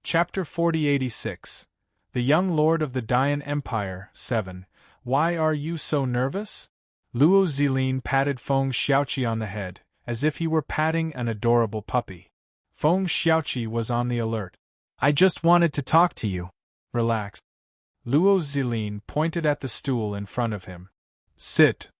Chapter 4086. The Young Lord of the Dian Empire. 7. Why are you so nervous? Luo Zilin patted Feng Xiaoqi on the head, as if he were patting an adorable puppy. Feng Xiaoqi was on the alert. I just wanted to talk to you. Relax. Luo Zilin pointed at the stool in front of him. Sit.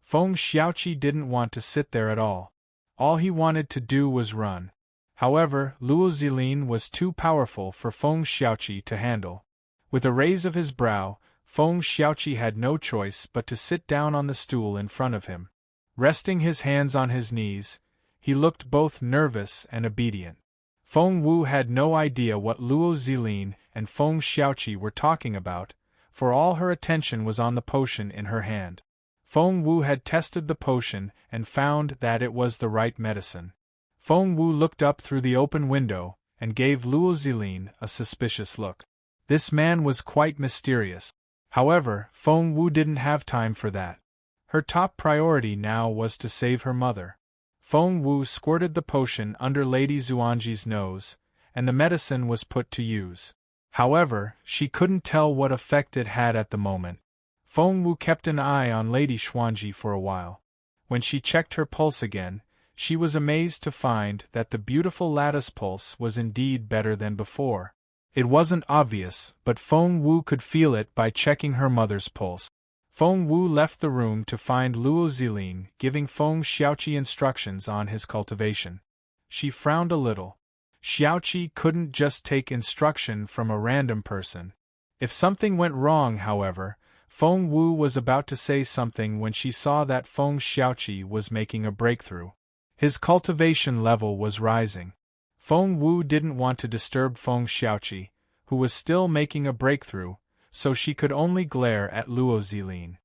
Feng Xiaoqi didn't want to sit there at all. All he wanted to do was run. However, Luo Zilin was too powerful for Feng Xiaoqi to handle. With a raise of his brow, Feng Xiaoqi had no choice but to sit down on the stool in front of him. Resting his hands on his knees, he looked both nervous and obedient. Feng Wu had no idea what Luo Zilin and Feng Xiaoqi were talking about, for all her attention was on the potion in her hand. Feng Wu had tested the potion and found that it was the right medicine. Feng Wu looked up through the open window and gave Luo Zilin a suspicious look. This man was quite mysterious. However, Feng Wu didn't have time for that. Her top priority now was to save her mother. Feng Wu squirted the potion under Lady Xuanji's nose, and the medicine was put to use. However, she couldn't tell what effect it had at the moment. Feng Wu kept an eye on Lady Xuanji for a while. When she checked her pulse again, she was amazed to find that the beautiful lattice pulse was indeed better than before. It wasn't obvious, but Feng Wu could feel it by checking her mother's pulse. Feng Wu left the room to find Luo Zilin giving Feng Xiaoqi instructions on his cultivation. She frowned a little. Xiaoqi couldn't just take instruction from a random person. If something went wrong, however, Feng Wu was about to say something when she saw that Feng Xiaoqi was making a breakthrough. His cultivation level was rising. Feng Wu didn't want to disturb Feng Xiaoqi, who was still making a breakthrough, so she could only glare at Luo Zilin.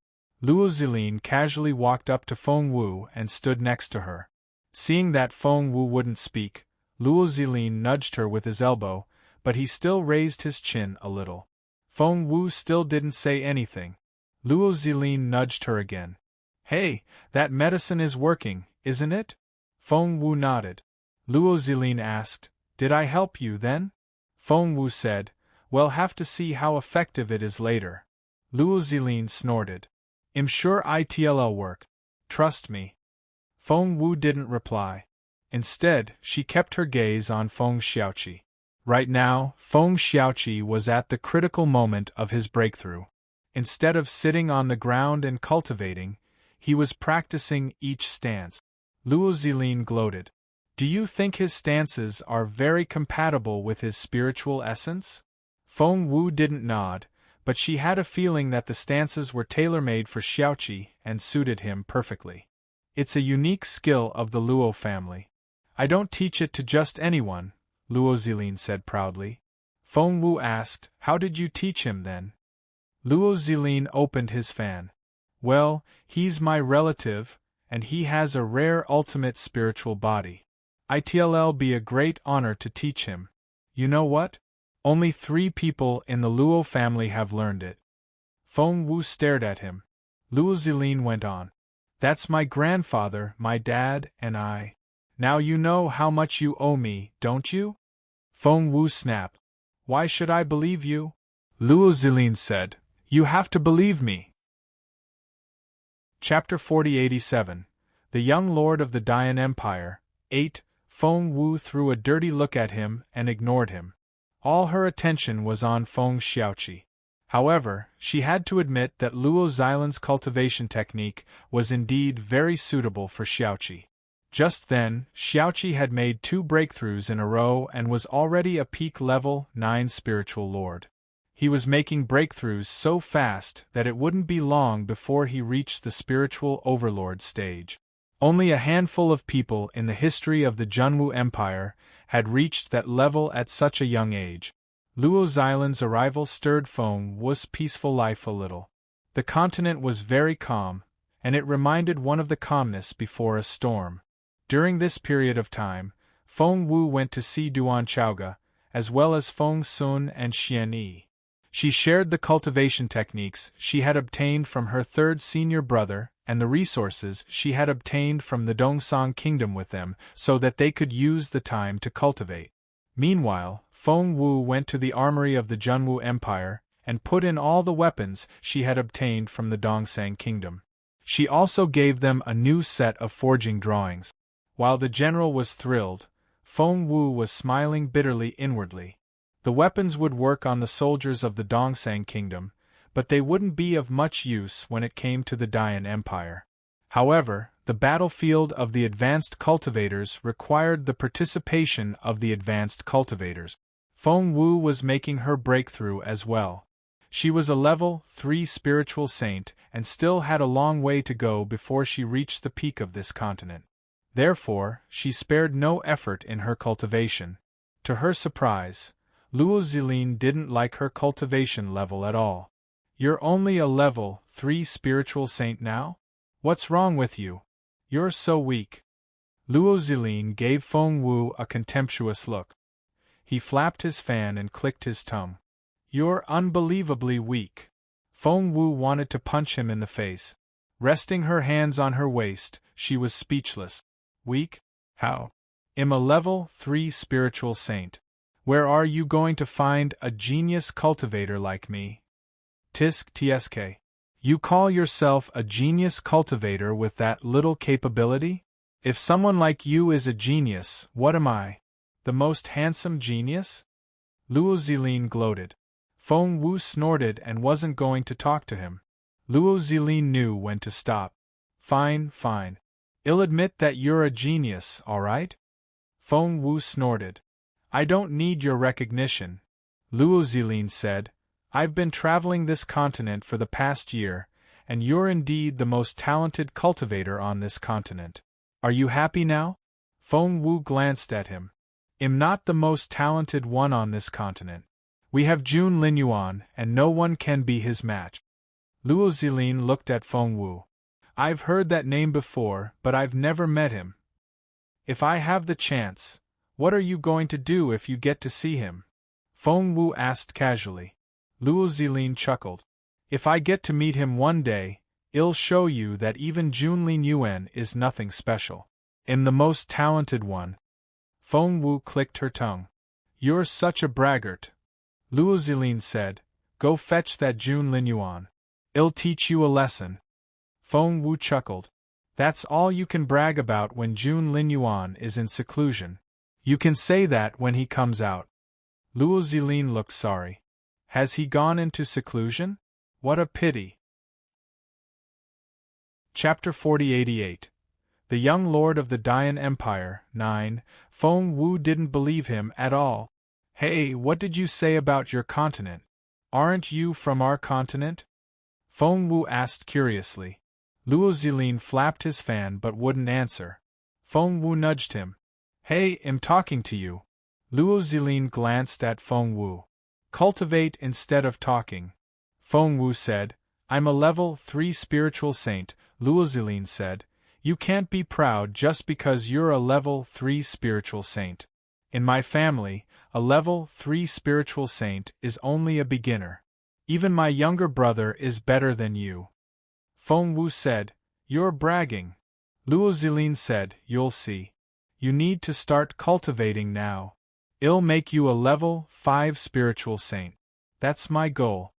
Luo Zilin casually walked up to Feng Wu and stood next to her. Seeing that Feng Wu wouldn't speak, Luo Zilin nudged her with his elbow, but he still raised his chin a little. Feng Wu still didn't say anything. Luo Zilin nudged her again. Hey, that medicine is working, isn't it? Feng Wu nodded. Luo Zilin asked, Did I help you then? Feng Wu said, We'll have to see how effective it is later. Luo Zilin snorted. I'm sure it'll work. Trust me. Feng Wu didn't reply. Instead, she kept her gaze on Feng Xiaoqi. Right now, Feng Xiaoqi was at the critical moment of his breakthrough. Instead of sitting on the ground and cultivating, he was practicing each stance. Luo Zilin gloated. Do you think his stances are very compatible with his spiritual essence? Feng Wu didn't nod, but she had a feeling that the stances were tailor-made for Xiaoqi and suited him perfectly. It's a unique skill of the Luo family. I don't teach it to just anyone, Luo Zilin said proudly. Feng Wu asked, How did you teach him then? Luo Zilin opened his fan. Well, he's my relative, and he has a rare ultimate spiritual body. It'll be a great honor to teach him. You know what? Only 3 people in the Luo family have learned it. Feng Wu stared at him. Luo Zilin went on. That's my grandfather, my dad, and I. Now you know how much you owe me, don't you? Feng Wu snapped. Why should I believe you? Luo Zilin said. You have to believe me. Chapter 4087. The Young Lord of the Dian Empire. 8. Feng Wu threw a dirty look at him and ignored him. All her attention was on Feng Xiaoqi. However, she had to admit that Luo Zilin's cultivation technique was indeed very suitable for Xiaoqi. Just then, Xiaoqi had made 2 breakthroughs in a row and was already a peak level 9 spiritual lord. He was making breakthroughs so fast that it wouldn't be long before he reached the spiritual overlord stage. Only a handful of people in the history of the Junwu Empire had reached that level at such a young age. Luo Zilin's arrival stirred Feng Wu's peaceful life a little. The continent was very calm, and it reminded one of the calmness before a storm. During this period of time, Feng Wu went to see Duan Chaoga, as well as Feng Sun and Xian Yi. She shared the cultivation techniques she had obtained from her 3rd senior brother and the resources she had obtained from the Dongsang Kingdom with them so that they could use the time to cultivate. Meanwhile, Feng Wu went to the armory of the Junwu Empire and put in all the weapons she had obtained from the Dongsang Kingdom. She also gave them a new set of forging drawings. While the general was thrilled, Feng Wu was smiling bitterly inwardly. The weapons would work on the soldiers of the Dongsang Kingdom, but they wouldn't be of much use when it came to the Dian Empire. However, the battlefield of the advanced cultivators required the participation of the advanced cultivators. Feng Wu was making her breakthrough as well. She was a level 3 spiritual saint and still had a long way to go before she reached the peak of this continent. Therefore, she spared no effort in her cultivation. To her surprise, Luo Zilin didn't like her cultivation level at all. "You're only a level 3 spiritual saint now? What's wrong with you? You're so weak." Luo Zilin gave Feng Wu a contemptuous look. He flapped his fan and clicked his tongue. "You're unbelievably weak." Feng Wu wanted to punch him in the face. Resting her hands on her waist, she was speechless. "Weak? How? I'm a level 3 spiritual saint. Where are you going to find a genius cultivator like me?" "Tisk tsk. You call yourself a genius cultivator with that little capability? If someone like you is a genius, what am I? The most handsome genius?" Luo Zilin gloated. Feng Wu snorted and wasn't going to talk to him. Luo Zilin knew when to stop. Fine. I'll admit that you're a genius, all right?" Feng Wu snorted. "I don't need your recognition," Luo Zilin said. "I've been traveling this continent for the past year, and you're indeed the most talented cultivator on this continent. Are you happy now?" Feng Wu glanced at him. "I'm not the most talented one on this continent. We have Jun Linyuan, and no one can be his match." Luo Zilin looked at Feng Wu. "I've heard that name before, but I've never met him. If I have the chance, what are you going to do if you get to see him?" Feng Wu asked casually. Luo Zilin chuckled. "If I get to meet him one day, I'll show you that even Jun Linyuan is nothing special. I'm the most talented one." Feng Wu clicked her tongue. "You're such a braggart," Luo Zilin said. "Go fetch that Jun Linyuan. I'll teach you a lesson." Feng Wu chuckled. "That's all you can brag about when Jun Linyuan is in seclusion. You can say that when he comes out." Luo Zilin looked sorry. "Has he gone into seclusion? What a pity." Chapter 4088. The Young Lord of the Dian Empire, 9. Feng Wu didn't believe him at all. "Hey, what did you say about your continent? Aren't you from our continent?" Feng Wu asked curiously. Luo Zilin flapped his fan but wouldn't answer. Feng Wu nudged him. "Hey, I'm talking to you." Luo Zilin glanced at Feng Wu. "Cultivate instead of talking." Feng Wu said. "I'm a level 3 spiritual saint," Luo Zilin said. "You can't be proud just because you're a level 3 spiritual saint. In my family, a level 3 spiritual saint is only a beginner. Even my younger brother is better than you." Feng Wu said. "You're bragging." Luo Zilin said. "You'll see. You need to start cultivating now. I'll make you a level 5 spiritual saint. That's my goal."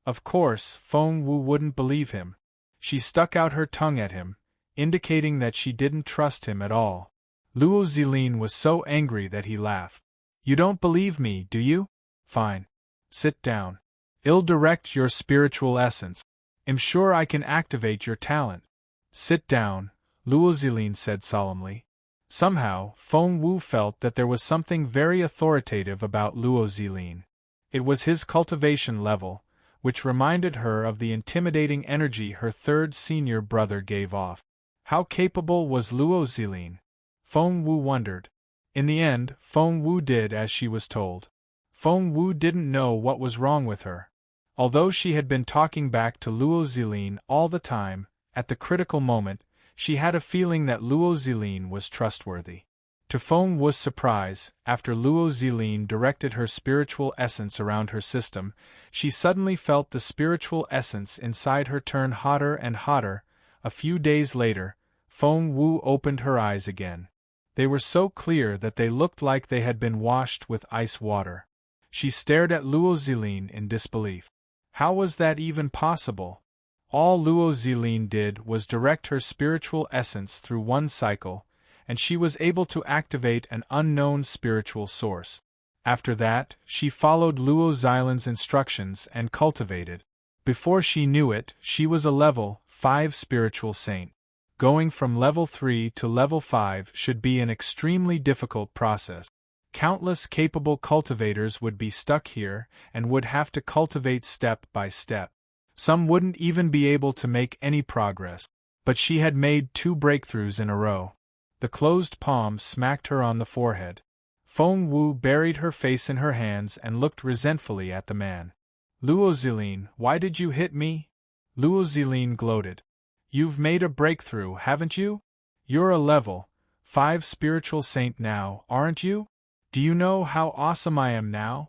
Of course, Feng Wu wouldn't believe him. She stuck out her tongue at him, indicating that she didn't trust him at all. Luo Zilin was so angry that he laughed. "You don't believe me, do you? Fine. Sit down. I'll direct your spiritual essence. I'm sure I can activate your talent." "Sit down," Luo Zilin said solemnly. Somehow, Feng Wu felt that there was something very authoritative about Luo Zilin. It was his cultivation level, which reminded her of the intimidating energy her third senior brother gave off. How capable was Luo Zilin? Feng Wu wondered. In the end, Feng Wu did as she was told. Feng Wu didn't know what was wrong with her. Although she had been talking back to Luo Zilin all the time, at the critical moment, she had a feeling that Luo Zilin was trustworthy. To Feng Wu's surprise, after Luo Zilin directed her spiritual essence around her system, she suddenly felt the spiritual essence inside her turn hotter and hotter. A few days later, Feng Wu opened her eyes again. They were so clear that they looked like they had been washed with ice water. She stared at Luo Zilin in disbelief. How was that even possible? All Luo Zilin did was direct her spiritual essence through one cycle, and she was able to activate an unknown spiritual source. After that, she followed Luo Zilin's instructions and cultivated. Before she knew it, she was a level 5 spiritual saint. Going from level 3 to level 5 should be an extremely difficult process. Countless capable cultivators would be stuck here and would have to cultivate step by step. Some wouldn't even be able to make any progress. But she had made 2 breakthroughs in a row. The closed palm smacked her on the forehead. Feng Wu buried her face in her hands and looked resentfully at the man. Luo Zilin, why did you hit me? Luo Zilin gloated. You've made a breakthrough, haven't you? You're a level 5 spiritual saint now, aren't you? Do you know how awesome I am now?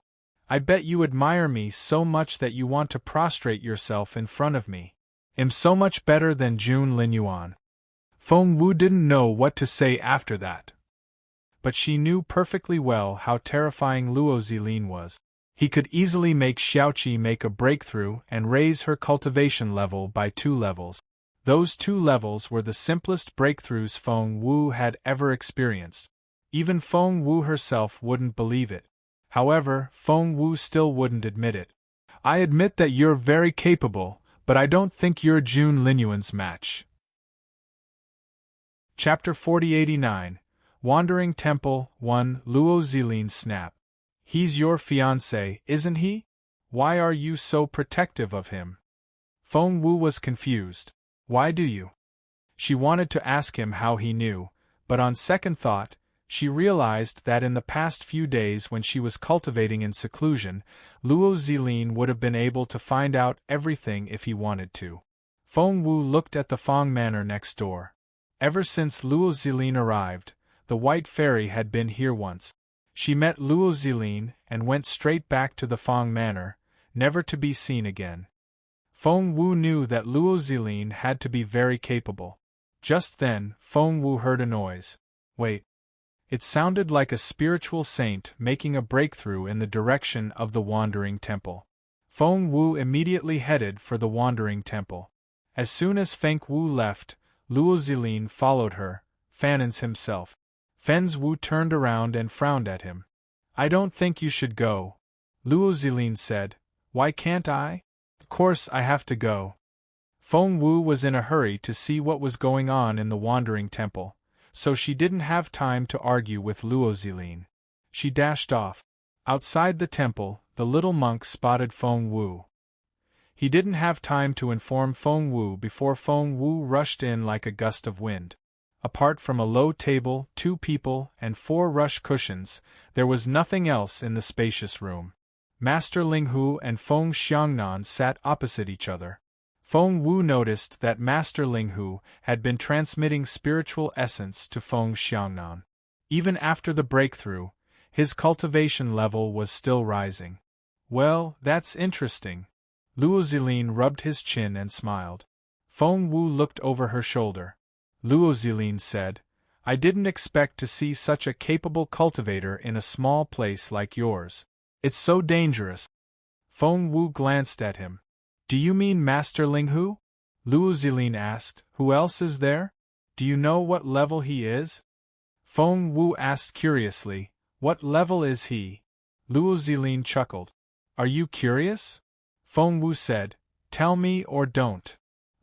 I bet you admire me so much that you want to prostrate yourself in front of me. I'm so much better than Jun Linyuan. Feng Wu didn't know what to say after that. But she knew perfectly well how terrifying Luo Zilin was. He could easily make Xiaoqi make a breakthrough and raise her cultivation level by 2 levels. Those 2 levels were the simplest breakthroughs Feng Wu had ever experienced. Even Feng Wu herself wouldn't believe it. However, Feng Wu still wouldn't admit it. I admit that you're very capable, but I don't think you're Jun Linyuan's match. Chapter 4089, Wandering Temple 1. Luo Zilin snap. He's your fiancé, isn't he? Why are you so protective of him? Feng Wu was confused. Why do you? She wanted to ask him how he knew, but on second thought, she realized that in the past few days when she was cultivating in seclusion, Luo Zilin would have been able to find out everything if he wanted to. Feng Wu looked at the Fang Manor next door. Ever since Luo Zilin arrived, the White Fairy had been here once. She met Luo Zilin and went straight back to the Fang Manor, never to be seen again. Feng Wu knew that Luo Zilin had to be very capable. Just then, Feng Wu heard a noise. Wait. It sounded like a spiritual saint making a breakthrough in the direction of the Wandering Temple. Feng Wu immediately headed for the Wandering Temple. As soon as Feng Wu left, Luo Zilin followed her, Fanins himself. Feng Wu turned around and frowned at him. I don't think you should go, Luo Zilin said. Why can't I? Of course I have to go. Feng Wu was in a hurry to see what was going on in the Wandering Temple, so she didn't have time to argue with Luo Zilin. She dashed off. Outside the temple, the little monk spotted Feng Wu. He didn't have time to inform Feng Wu before Feng Wu rushed in like a gust of wind. Apart from a low table, 2 people, and 4 rush cushions, there was nothing else in the spacious room. Master Linghu and Feng Xiangnan sat opposite each other. Feng Wu noticed that Master Linghu had been transmitting spiritual essence to Feng Xiangnan. Even after the breakthrough, his cultivation level was still rising. Well, that's interesting. Luo Zilin rubbed his chin and smiled. Feng Wu looked over her shoulder. Luo Zilin said, I didn't expect to see such a capable cultivator in a small place like yours. It's so dangerous. Feng Wu glanced at him. Do you mean Master Linghu? Luo Zilin asked. Who else is there? Do you know what level he is? Feng Wu asked curiously. What level is he? Luo Zilin chuckled. Are you curious? Feng Wu said. Tell me or don't.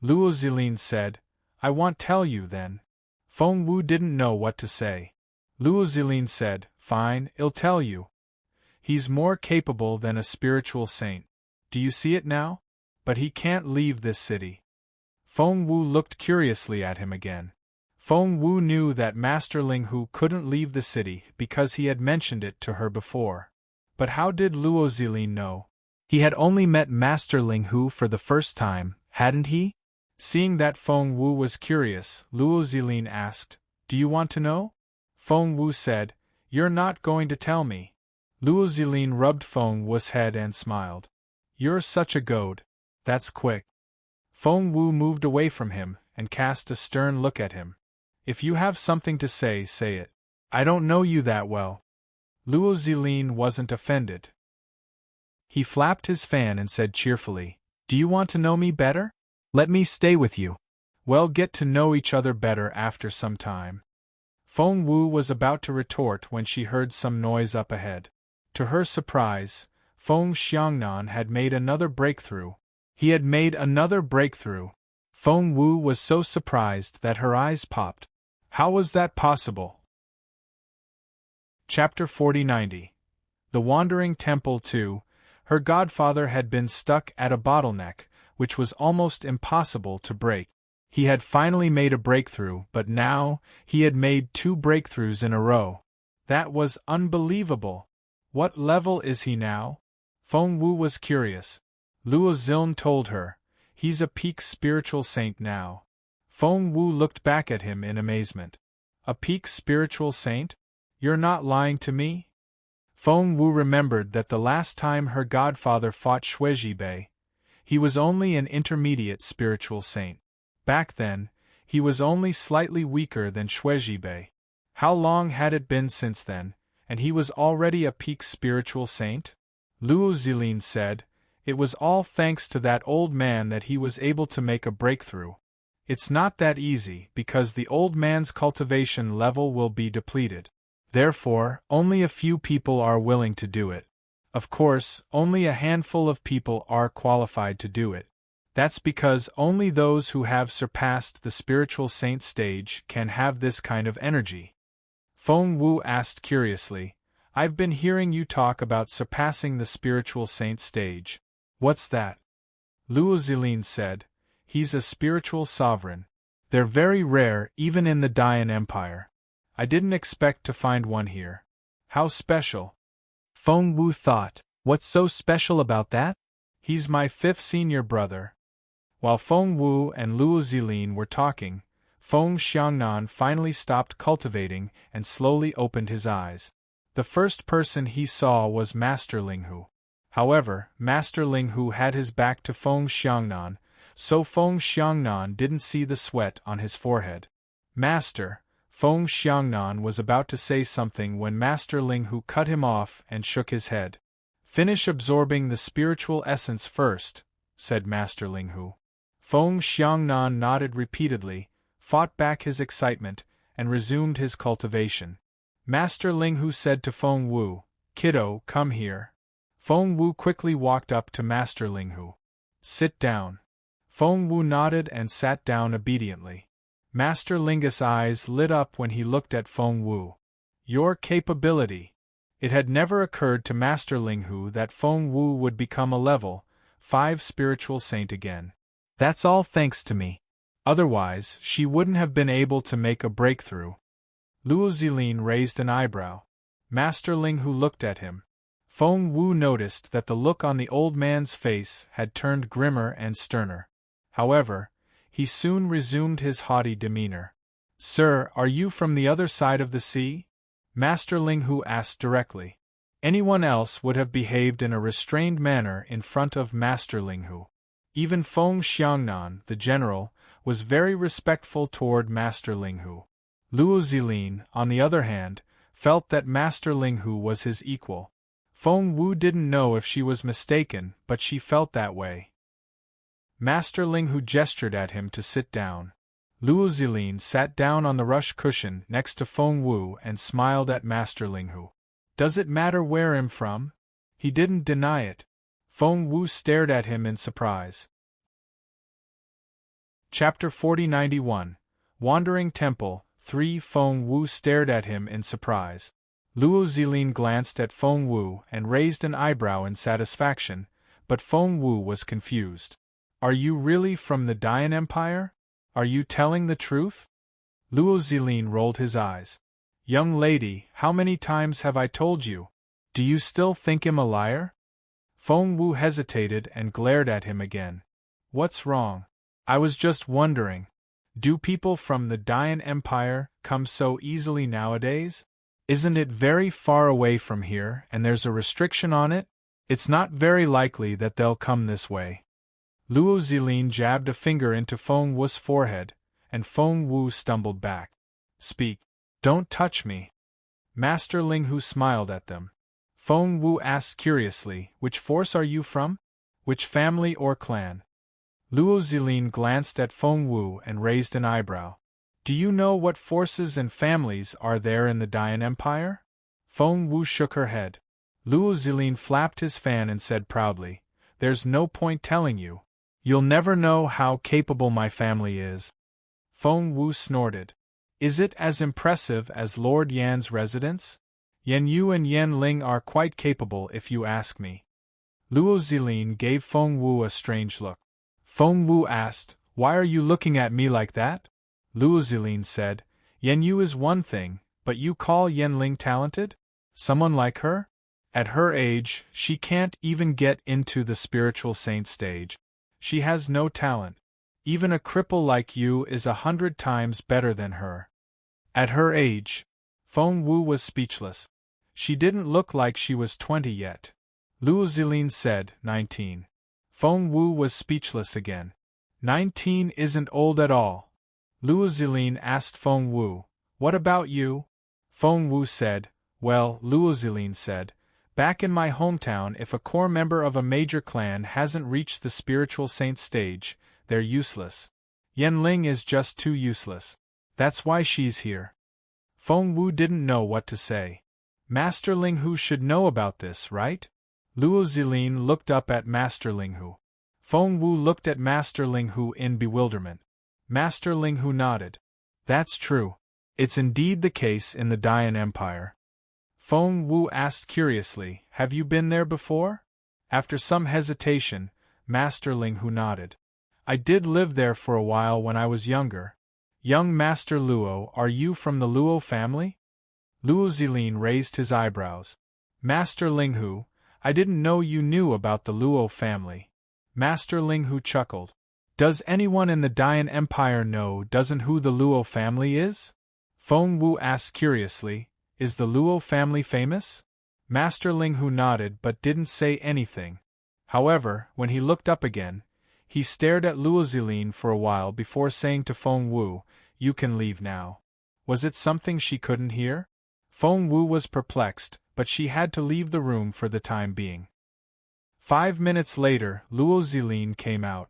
Luo Zilin said. I won't tell you then. Feng Wu didn't know what to say. Luo Zilin said. Fine, I'll tell you. He's more capable than a spiritual saint. Do you see it now? But he can't leave this city. Feng Wu looked curiously at him again. Feng Wu knew that Master Linghu couldn't leave the city because he had mentioned it to her before. But how did Luo Zilin know? He had only met Master Linghu for the first time, hadn't he? Seeing that Feng Wu was curious, Luo Zilin asked, Do you want to know? Feng Wu said, You're not going to tell me. Luo Zilin rubbed Feng Wu's head and smiled. You're such a goad. That's quick. Feng Wu moved away from him and cast a stern look at him. If you have something to say, say it. I don't know you that well. Luo Zilin wasn't offended. He flapped his fan and said cheerfully, Do you want to know me better? Let me stay with you. We'll get to know each other better after some time. Feng Wu was about to retort when she heard some noise up ahead. To her surprise, Feng Xiangnan had made another breakthrough. He had made another breakthrough. Feng Wu was so surprised that her eyes popped. How was that possible? Chapter 4090. The Wandering Temple 2. Her godfather had been stuck at a bottleneck, which was almost impossible to break. He had finally made a breakthrough, but now, he had made 2 breakthroughs in a row. That was unbelievable. What level is he now? Feng Wu was curious. Luo Zilin told her, he's a peak spiritual saint now. Feng Wu looked back at him in amazement. A peak spiritual saint? You're not lying to me? Feng Wu remembered that the last time her godfather fought Shuizhibei, he was only an intermediate spiritual saint. Back then, he was only slightly weaker than Shuizhibei. How long had it been since then, and he was already a peak spiritual saint? Luo Zilin said, It was all thanks to that old man that he was able to make a breakthrough. It's not that easy because the old man's cultivation level will be depleted. Therefore, only a few people are willing to do it. Of course, only a handful of people are qualified to do it. That's because only those who have surpassed the spiritual saint stage can have this kind of energy. Feng Wu asked curiously, I've been hearing you talk about surpassing the spiritual saint stage. What's that? Luo Zilin said, He's a spiritual sovereign. They're very rare even in the Dayan Empire. I didn't expect to find one here. How special? Feng Wu thought, What's so special about that? He's my 5th senior brother. While Feng Wu and Luo Zilin were talking, Feng Xiangnan finally stopped cultivating and slowly opened his eyes. The first person he saw was Master Linghu. However, Master Linghu had his back to Feng Xiangnan, so Feng Xiangnan didn't see the sweat on his forehead. Master, Feng Xiangnan was about to say something when Master Linghu cut him off and shook his head. Finish absorbing the spiritual essence first, said Master Linghu. Feng Xiangnan nodded repeatedly, fought back his excitement, and resumed his cultivation. Master Linghu said to Feng Wu, Kiddo, come here. Feng Wu quickly walked up to Master Linghu. Sit down. Feng Wu nodded and sat down obediently. Master Linghu's eyes lit up when he looked at Feng Wu. Your capability. It had never occurred to Master Linghu that Feng Wu would become a level 5 spiritual saint again. That's all thanks to me. Otherwise, she wouldn't have been able to make a breakthrough. Luo Zilin raised an eyebrow. Master Linghu looked at him. Feng Wu noticed that the look on the old man's face had turned grimmer and sterner. However, he soon resumed his haughty demeanor. Sir, are you from the other side of the sea? Master Linghu asked directly. Anyone else would have behaved in a restrained manner in front of Master Linghu. Even Feng Xiangnan, the general, was very respectful toward Master Linghu. Luo Zilin, on the other hand, felt that Master Linghu was his equal. Feng Wu didn't know if she was mistaken, but she felt that way. Master Linghu gestured at him to sit down. Luo Zilin sat down on the rush cushion next to Feng Wu and smiled at Master Linghu. Does it matter where I'm from? He didn't deny it. Feng Wu stared at him in surprise. Chapter 4091. Wandering Temple 3. Feng Wu stared at him in surprise. Luo Zilin glanced at Feng Wu and raised an eyebrow in satisfaction, but Feng Wu was confused. Are you really from the Dayan Empire? Are you telling the truth? Luo Zilin rolled his eyes. Young lady, how many times have I told you? Do you still think him a liar? Feng Wu hesitated and glared at him again. What's wrong? I was just wondering. Do people from the Dayan Empire come so easily nowadays? Isn't it very far away from here and there's a restriction on it? It's not very likely that they'll come this way. Luo Zilin jabbed a finger into Feng Wu's forehead, and Feng Wu stumbled back. Speak. Don't touch me. Master Ling Hu smiled at them. Feng Wu asked curiously, which force are you from? Which family or clan? Luo Zilin glanced at Feng Wu and raised an eyebrow. Do you know what forces and families are there in the Dian Empire? Feng Wu shook her head. Luo Zilin flapped his fan and said proudly, There's no point telling you. You'll never know how capable my family is. Feng Wu snorted. Is it as impressive as Lord Yan's residence? Yan Yu and Yan Ling are quite capable if you ask me. Luo Zilin gave Feng Wu a strange look. Feng Wu asked, Why are you looking at me like that? Luo Zilin said, Yan Yu is one thing, but you call Yan Ling talented? Someone like her? At her age, she can't even get into the spiritual saint stage. She has no talent. Even a cripple like you is 100 times better than her. At her age. Feng Wu was speechless. She didn't look like she was 20 yet. Luo Zilin said, 19. Feng Wu was speechless again. 19 isn't old at all. Luo Zilin asked Feng Wu, What about you? Feng Wu said, Well, Luo Zilin said, Back in my hometown, if a core member of a major clan hasn't reached the spiritual saint stage, they're useless. Yan Ling is just too useless. That's why she's here. Feng Wu didn't know what to say. Master Ling Hu should know about this, right? Luo Zilin looked up at Master Ling Hu. Feng Wu looked at Master Ling Hu in bewilderment. Master Ling Hu nodded. That's true. It's indeed the case in the Dian Empire. Feng Wu asked curiously, Have you been there before? After some hesitation, Master Ling Hu nodded. I did live there for a while when I was younger. Young Master Luo, are you from the Luo family? Luo Zilin raised his eyebrows. Master Ling Hu, I didn't know you knew about the Luo family. Master Ling Hu chuckled. Does anyone in the Dian Empire know doesn't who the Luo family is? Feng Wu asked curiously, Is the Luo family famous? Master Ling Hu nodded but didn't say anything. However, when he looked up again, he stared at Luo Zilin for a while before saying to Feng Wu, You can leave now. Was it something she couldn't hear? Feng Wu was perplexed, but she had to leave the room for the time being. 5 minutes later, Luo Zilin came out.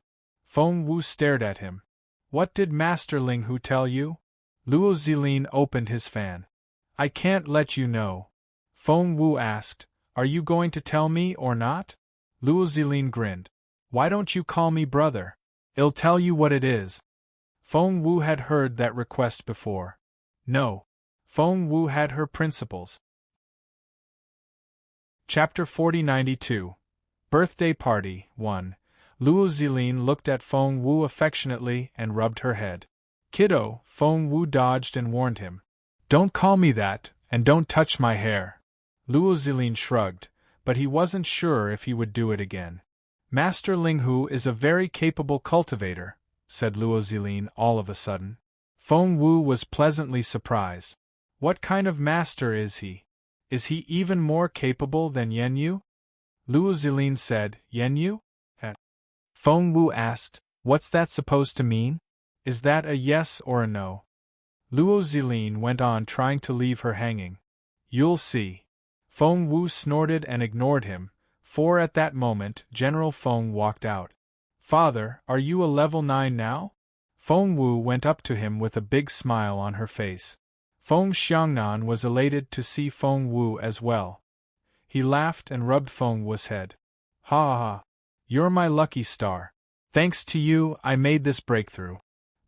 Feng Wu stared at him. What did Master Ling Hu tell you? Luo Zilin opened his fan. I can't let you know. Feng Wu asked, Are you going to tell me or not? Luo Zilin grinned. Why don't you call me brother? I'll tell you what it is. Feng Wu had heard that request before. No. Feng Wu had her principles. Chapter 4092. Birthday Party 1. Luo Zilin looked at Feng Wu affectionately and rubbed her head. Kiddo, Feng Wu dodged and warned him. Don't call me that, and don't touch my hair. Luo Zilin shrugged, but he wasn't sure if he would do it again. Master Ling Hu is a very capable cultivator, said Luo Zilin all of a sudden. Feng Wu was pleasantly surprised. What kind of master is he? Is he even more capable than Yan Yu? Luo Zilin said, Yan Yu? Feng Wu asked, What's that supposed to mean? Is that a yes or a no? Luo Zilin went on trying to leave her hanging. You'll see. Feng Wu snorted and ignored him, for at that moment General Feng walked out. Father, are you a level 9 now? Feng Wu went up to him with a big smile on her face. Feng Xiangnan was elated to see Feng Wu as well. He laughed and rubbed Feng Wu's head. Ha ha ha. You're my lucky star. Thanks to you, I made this breakthrough.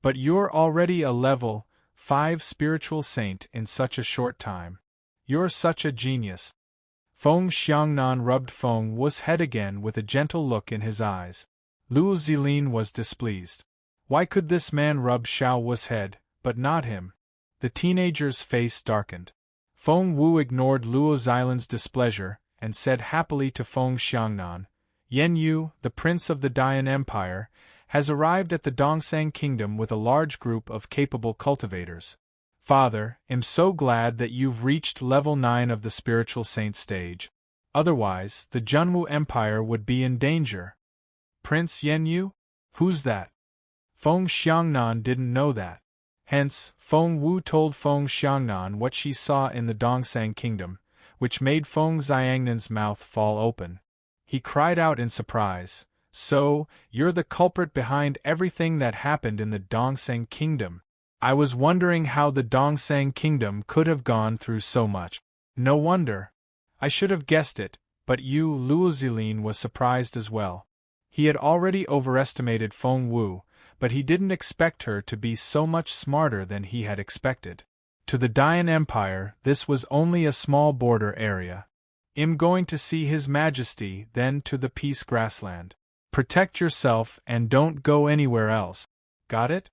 But you're already a level 5 spiritual saint in such a short time. You're such a genius. Feng Xiangnan rubbed Feng Wu's head again with a gentle look in his eyes. Luo Zilin was displeased. Why could this man rub Xiao Wu's head, but not him? The teenager's face darkened. Feng Wu ignored Luo Zilin's displeasure and said happily to Feng Xiangnan, Yan Yu, the prince of the Dian Empire, has arrived at the Dongsang Kingdom with a large group of capable cultivators. Father, I'm so glad that you've reached level 9 of the spiritual saint stage. Otherwise, the Junwu Empire would be in danger. Prince Yan Yu? Who's that? Feng Xiangnan didn't know that. Hence, Feng Wu told Feng Xiangnan what she saw in the Dongsang kingdom, which made Feng Xiangnan's mouth fall open. He cried out in surprise, "So, you're the culprit behind everything that happened in the Dongsang kingdom? I was wondering how the Dongsang kingdom could have gone through so much." "No wonder. I should have guessed it," but Luo Zilin was surprised as well. He had already overestimated Feng Wu, but he didn't expect her to be so much smarter than he had expected. To the Dian Empire, this was only a small border area. "I'm going to see His Majesty, then to the Peace Grassland. Protect yourself and don't go anywhere else. Got it?"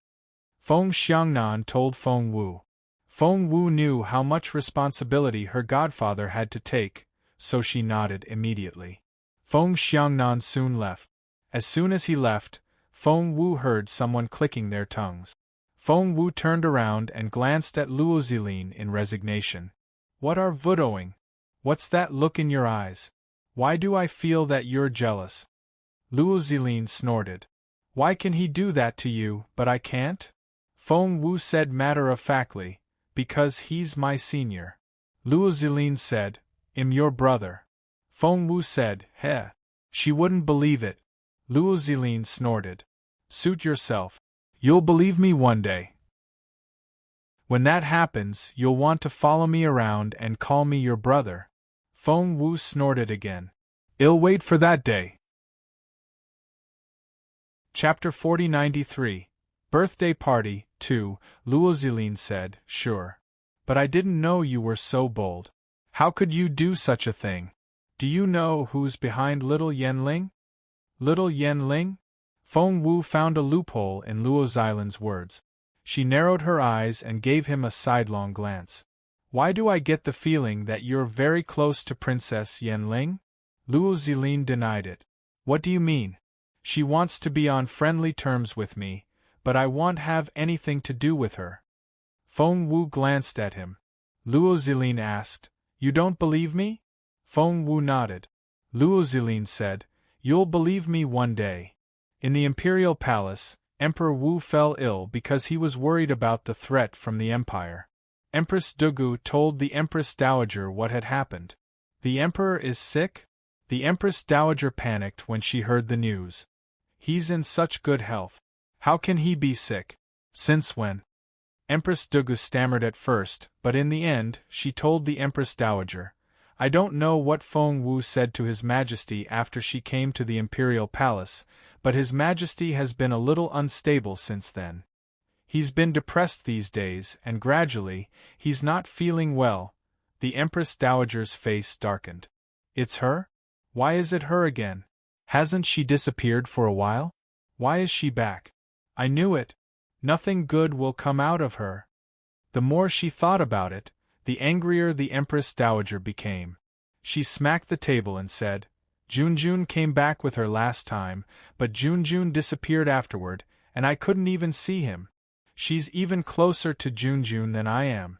Feng Xiangnan told Feng Wu. Feng Wu knew how much responsibility her godfather had to take, so she nodded immediately. Feng Xiangnan soon left. As soon as he left, Feng Wu heard someone clicking their tongues. Feng Wu turned around and glanced at Luo Zilin in resignation. "What are voodoing? What's that look in your eyes? Why do I feel that you're jealous?" Luo Zilin snorted. "Why can he do that to you, but I can't?" Feng Wu said matter-of-factly, "Because he's my senior." Luo Zilin said, "I'm your brother." Feng Wu said, "Heh. She wouldn't believe it." Luo Zilin snorted. "Suit yourself. You'll believe me one day. When that happens, you'll want to follow me around and call me your brother." Feng Wu snorted again. "I'll wait for that day." Chapter 4093. Birthday Party 2. Luo Zilin said, "Sure. But I didn't know you were so bold. How could you do such a thing? Do you know who's behind little Yanling?" "Little Yanling?" Feng Wu found a loophole in Luo Zilin's words. She narrowed her eyes and gave him a sidelong glance. "Why do I get the feeling that you're very close to Princess Yanling?" Luo Zilin denied it. "What do you mean?" "She wants to be on friendly terms with me, but I won't have anything to do with her." Feng Wu glanced at him. Luo Zilin asked, "You don't believe me?" Feng Wu nodded. Luo Zilin said, "You'll believe me one day." In the Imperial Palace, Emperor Wu fell ill because he was worried about the threat from the Empire. Empress Dugu told the Empress Dowager what had happened. "The Emperor is sick?" The Empress Dowager panicked when she heard the news. "He's in such good health. How can he be sick? Since when?" Empress Dugu stammered at first, but in the end, she told the Empress Dowager, "I don't know what Feng Wu said to His Majesty after she came to the Imperial Palace, but His Majesty has been a little unstable since then. He's been depressed these days, and gradually, he's not feeling well." The Empress Dowager's face darkened. "It's her? Why is it her again? Hasn't she disappeared for a while? Why is she back? I knew it. Nothing good will come out of her." The more she thought about it, the angrier the Empress Dowager became. She smacked the table and said, "Junjun came back with her last time, but Junjun disappeared afterward, and I couldn't even see him. She's even closer to Junjun than I am."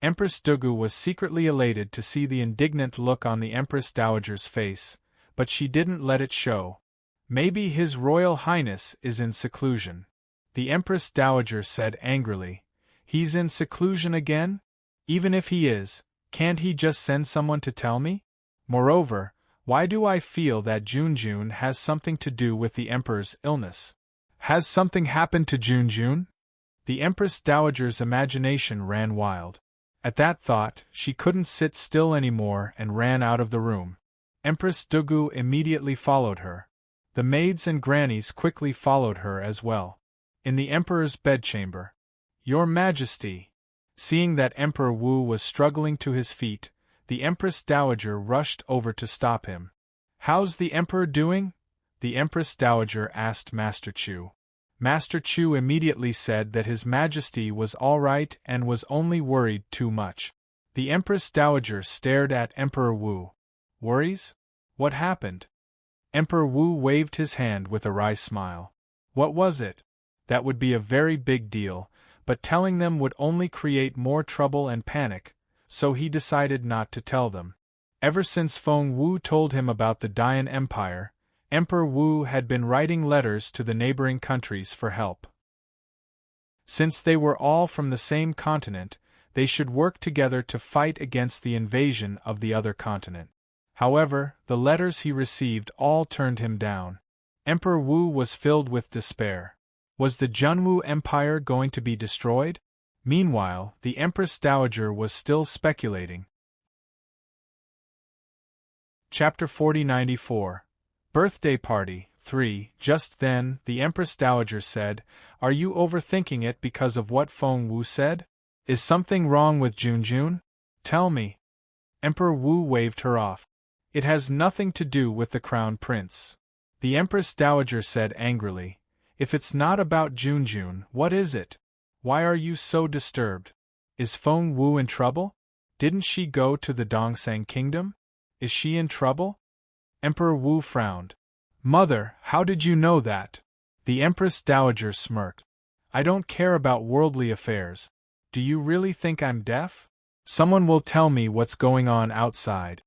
Empress Dugu was secretly elated to see the indignant look on the Empress Dowager's face, but she didn't let it show. "Maybe His Royal Highness is in seclusion." The Empress Dowager said angrily, "He's in seclusion again? Even if he is, can't he just send someone to tell me? Moreover, why do I feel that Junjun has something to do with the Emperor's illness? Has something happened to Junjun?" The Empress Dowager's imagination ran wild. At that thought, she couldn't sit still anymore and ran out of the room. Empress Dugu immediately followed her. The maids and grannies quickly followed her as well. In the Emperor's bedchamber, "Your Majesty!" Seeing that Emperor Wu was struggling to his feet, the Empress Dowager rushed over to stop him. "How's the Emperor doing?" the Empress Dowager asked Master Chu. Master Chu immediately said that His Majesty was all right and was only worried too much. The Empress Dowager stared at Emperor Wu. "Worries? What happened?" Emperor Wu waved his hand with a wry smile. "What was it? That would be a very big deal, but telling them would only create more trouble and panic, so he decided not to tell them." Ever since Feng Wu told him about the Dian Empire, Emperor Wu had been writing letters to the neighboring countries for help. Since they were all from the same continent, they should work together to fight against the invasion of the other continent. However, the letters he received all turned him down. Emperor Wu was filled with despair. Was the Junwu Empire going to be destroyed? Meanwhile, the Empress Dowager was still speculating. Chapter 4094. Birthday Party 3. Just then, the Empress Dowager said, "Are you overthinking it because of what Feng Wu said? Is something wrong with Junjun? Tell me." Emperor Wu waved her off. "It has nothing to do with the Crown Prince." The Empress Dowager said angrily, "If it's not about Junjun, what is it? Why are you so disturbed? Is Feng Wu in trouble? Didn't she go to the Dongsang Kingdom? Is she in trouble?" Emperor Wu frowned. "Mother, how did you know that?" The Empress Dowager smirked. "I don't care about worldly affairs. Do you really think I'm deaf? Someone will tell me what's going on outside."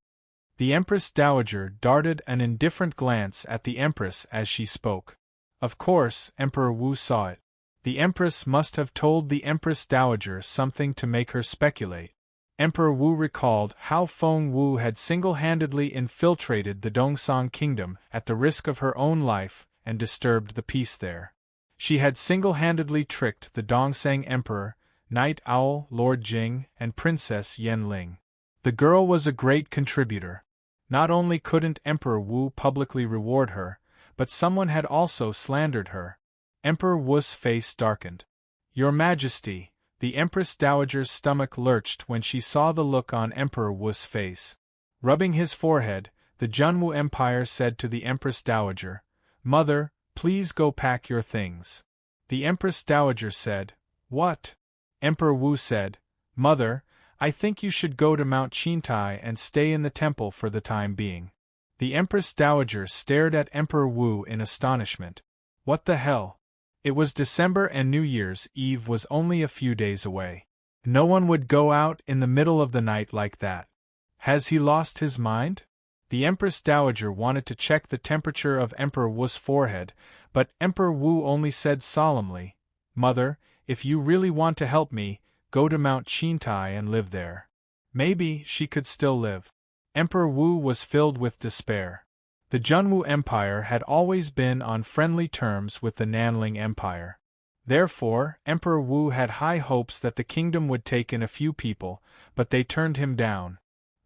The Empress Dowager darted an indifferent glance at the Empress as she spoke. Of course, Emperor Wu saw it. The Empress must have told the Empress Dowager something to make her speculate. Emperor Wu recalled how Feng Wu had single-handedly infiltrated the Dongsang Kingdom at the risk of her own life and disturbed the peace there. She had single-handedly tricked the Dongsang Emperor, Night Owl, Lord Jing, and Princess Yenling. The girl was a great contributor. Not only couldn't Emperor Wu publicly reward her, but someone had also slandered her. Emperor Wu's face darkened. "Your Majesty," the Empress Dowager's stomach lurched when she saw the look on Emperor Wu's face. Rubbing his forehead, the Junwu Empire said to the Empress Dowager, "Mother, please go pack your things." The Empress Dowager said, "What?" Emperor Wu said, "Mother, I think you should go to Mount Qintai and stay in the temple for the time being." The Empress Dowager stared at Emperor Wu in astonishment. What the hell? It was December and New Year's Eve was only a few days away. No one would go out in the middle of the night like that. Has he lost his mind? The Empress Dowager wanted to check the temperature of Emperor Wu's forehead, but Emperor Wu only said solemnly, "Mother, if you really want to help me, go to Mount Qintai and live there." Maybe she could still live. Emperor Wu was filled with despair. The Junwu Empire had always been on friendly terms with the Nanling Empire. Therefore, Emperor Wu had high hopes that the kingdom would take in a few people, but they turned him down.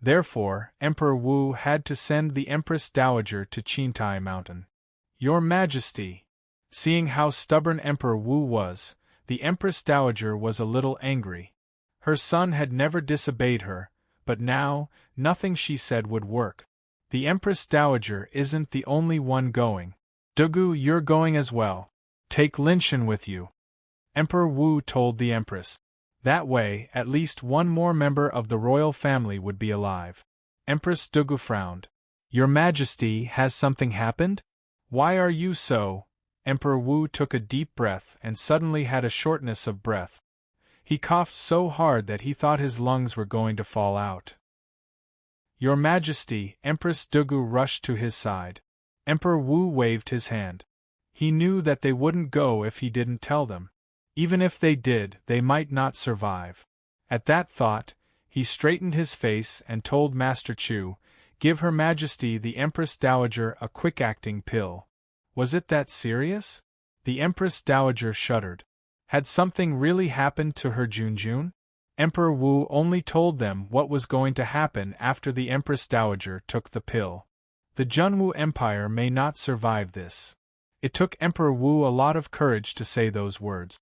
Therefore, Emperor Wu had to send the Empress Dowager to Qintai Mountain. "Your Majesty!" Seeing how stubborn Emperor Wu was, the Empress Dowager was a little angry. Her son had never disobeyed her, but now, nothing she said would work. The Empress Dowager isn't the only one going. "Dugu, you're going as well. Take Linshan with you," Emperor Wu told the Empress. That way, at least one more member of the royal family would be alive. Empress Dugu frowned. "Your Majesty, has something happened? Why are you so?" Emperor Wu took a deep breath and suddenly had a shortness of breath. He coughed so hard that he thought his lungs were going to fall out. "Your Majesty," Empress Dugu rushed to his side. Emperor Wu waved his hand. He knew that they wouldn't go if he didn't tell them. Even if they did, they might not survive. At that thought, he straightened his face and told Master Chu, "Give Her Majesty the Empress Dowager a quick-acting pill." Was it that serious? The Empress Dowager shuddered. Had something really happened to her Junjun? Emperor Wu only told them what was going to happen after the Empress Dowager took the pill. The Junwu Empire may not survive this. It took Emperor Wu a lot of courage to say those words.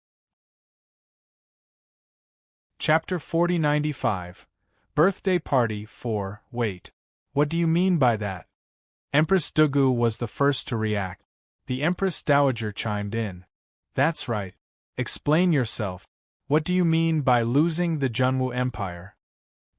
Chapter 4095. Birthday Party 4. Wait. What do you mean by that? Empress Dugu was the first to react. The Empress Dowager chimed in. "That's right. Explain yourself. What do you mean by losing the Junwu Empire?"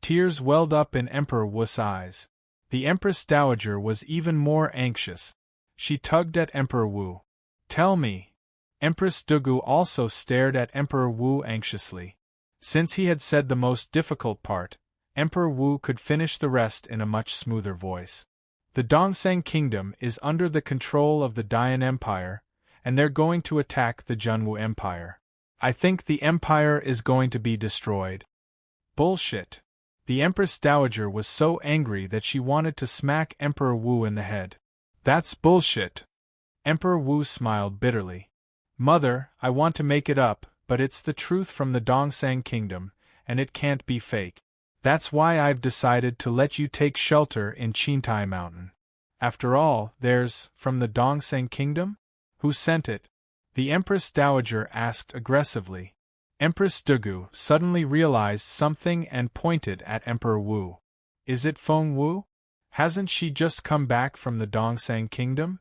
Tears welled up in Emperor Wu's eyes. The Empress Dowager was even more anxious. She tugged at Emperor Wu. "Tell me." Empress Dugu also stared at Emperor Wu anxiously. Since he had said the most difficult part, Emperor Wu could finish the rest in a much smoother voice. "The Dongsang Kingdom is under the control of the Dayan Empire, and they're going to attack the Junwu Empire. I think the empire is going to be destroyed. Bullshit. The Empress Dowager was so angry that she wanted to smack Emperor Wu in the head. That's bullshit. Emperor Wu smiled bitterly. Mother, I want to make it up, but it's the truth from the Dongsang Kingdom, and it can't be fake. That's why I've decided to let you take shelter in Qintai Mountain. After all, there's, from the Dongsang Kingdom? Who sent it? The Empress Dowager asked aggressively. Empress Dugu suddenly realized something and pointed at Emperor Wu. Is it Feng Wu? Hasn't she just come back from the Dongsang Kingdom?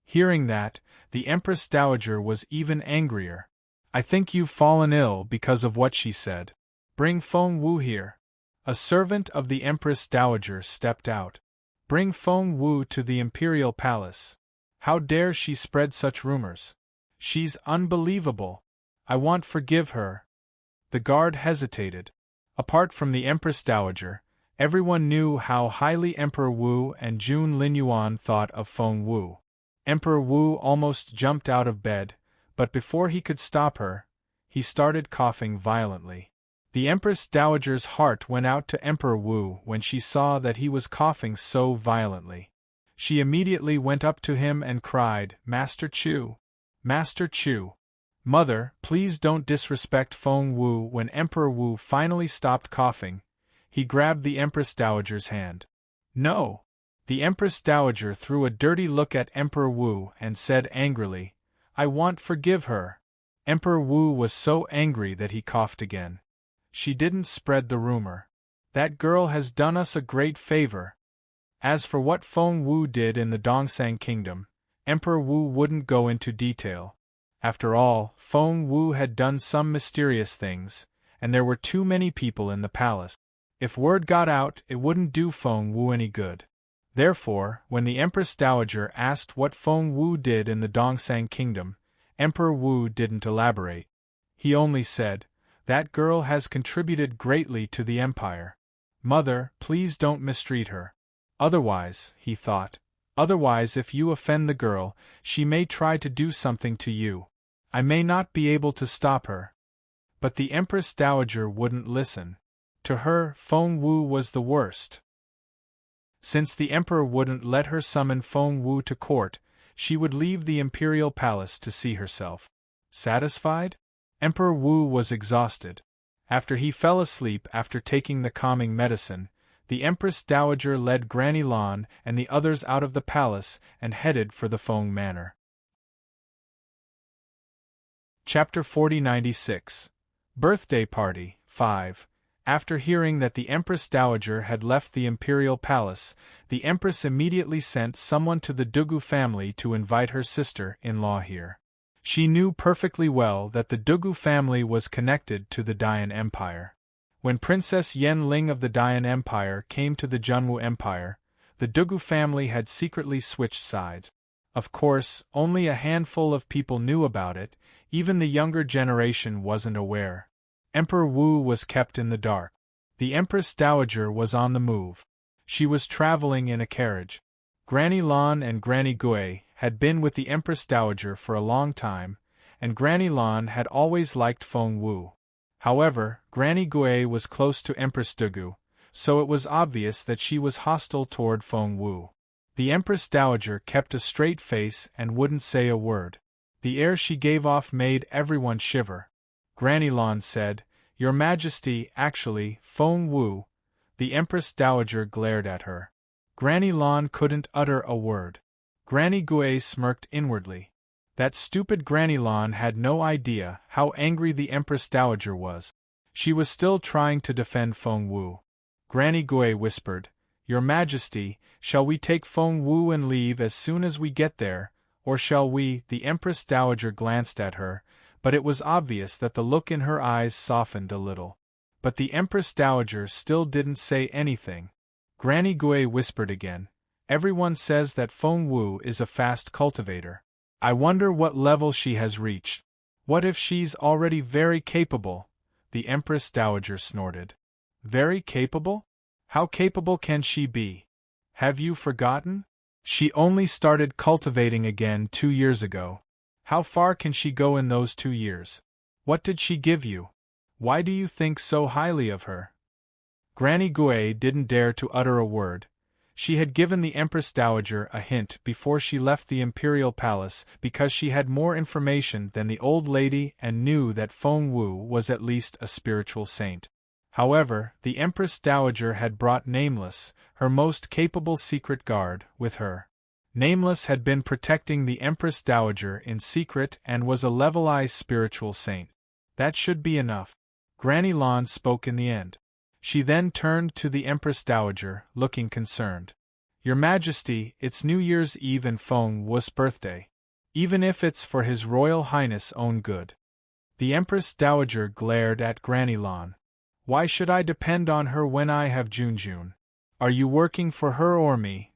Hearing that, the Empress Dowager was even angrier. I think you've fallen ill because of what she said. Bring Feng Wu here. A servant of the Empress Dowager stepped out. Bring Feng Wu to the Imperial Palace. How dare she spread such rumors? She's unbelievable. I won't forgive her. The guard hesitated. Apart from the Empress Dowager, everyone knew how highly Emperor Wu and Jun Linyuan thought of Feng Wu. Emperor Wu almost jumped out of bed, but before he could stop her, he started coughing violently. The Empress Dowager's heart went out to Emperor Wu when she saw that he was coughing so violently. She immediately went up to him and cried, Master Chu! Master Chu! Mother, please don't disrespect Feng Wu. When Emperor Wu finally stopped coughing, he grabbed the Empress Dowager's hand. No! The Empress Dowager threw a dirty look at Emperor Wu and said angrily, I won't forgive her. Emperor Wu was so angry that he coughed again. She didn't spread the rumor. That girl has done us a great favor. As for what Feng Wu did in the Dongsang Kingdom, Emperor Wu wouldn't go into detail. After all, Feng Wu had done some mysterious things, and there were too many people in the palace. If word got out, it wouldn't do Feng Wu any good. Therefore, when the Empress Dowager asked what Feng Wu did in the Dongsang Kingdom, Emperor Wu didn't elaborate. He only said, That girl has contributed greatly to the empire. Mother, please don't mistreat her. Otherwise, he thought, if you offend the girl, she may try to do something to you. I may not be able to stop her. But the Empress Dowager wouldn't listen. To her, Feng Wu was the worst. Since the Emperor wouldn't let her summon Feng Wu to court, she would leave the Imperial Palace to see herself. Satisfied? Emperor Wu was exhausted. After he fell asleep after taking the calming medicine, the Empress Dowager led Granny Lan and the others out of the palace and headed for the Feng Manor. Chapter 4096 Birthday Party 5 After hearing that the Empress Dowager had left the Imperial Palace, the Empress immediately sent someone to the Dugu family to invite her sister-in-law here. She knew perfectly well that the Dugu family was connected to the Dian Empire. When Princess Yen Ling of the Dian Empire came to the Junwu Empire, the Dugu family had secretly switched sides. Of course, only a handful of people knew about it, even the younger generation wasn't aware. Emperor Wu was kept in the dark. The Empress Dowager was on the move. She was traveling in a carriage. Granny Lan and Granny Gui had been with the Empress Dowager for a long time, and Granny Lan had always liked Feng Wu. However, Granny Gui was close to Empress Dugu, so it was obvious that she was hostile toward Feng Wu. The Empress Dowager kept a straight face and wouldn't say a word. The air she gave off made everyone shiver. Granny Lan said, Your Majesty, actually, Feng Wu. The Empress Dowager glared at her. Granny Lan couldn't utter a word. Granny Gui smirked inwardly. That stupid Granny Lan had no idea how angry the Empress Dowager was. She was still trying to defend Feng Wu. Granny Gui whispered, Your Majesty, shall we take Feng Wu and leave as soon as we get there, or shall we? The Empress Dowager glanced at her, but it was obvious that the look in her eyes softened a little. But the Empress Dowager still didn't say anything. Granny Gui whispered again, Everyone says that Feng Wu is a fast cultivator. I wonder what level she has reached. What if she's already very capable? The Empress Dowager snorted. Very capable? How capable can she be? Have you forgotten? She only started cultivating again 2 years ago. How far can she go in those 2 years? What did she give you? Why do you think so highly of her? Granny Gui didn't dare to utter a word. She had given the Empress Dowager a hint before she left the imperial palace because she had more information than the old lady and knew that Feng Wu was at least a spiritual saint. However, the Empress Dowager had brought Nameless, her most capable secret guard, with her. Nameless had been protecting the Empress Dowager in secret and was a levelized spiritual saint. That should be enough. Granny Lan spoke in the end. She then turned to the Empress Dowager, looking concerned. Your Majesty, it's New Year's Eve and Feng Wu's birthday. Even if it's for His Royal Highness' own good. The Empress Dowager glared at Granny Lan. Why should I depend on her when I have Junjun? Are you working for her or me?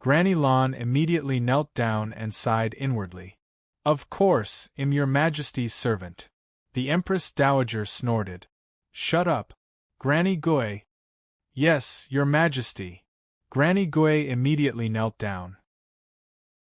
Granny Lan immediately knelt down and sighed inwardly. Of course, I'm your Majesty's servant. The Empress Dowager snorted. Shut up. Granny Gui. Yes, your Majesty. Granny Gui immediately knelt down.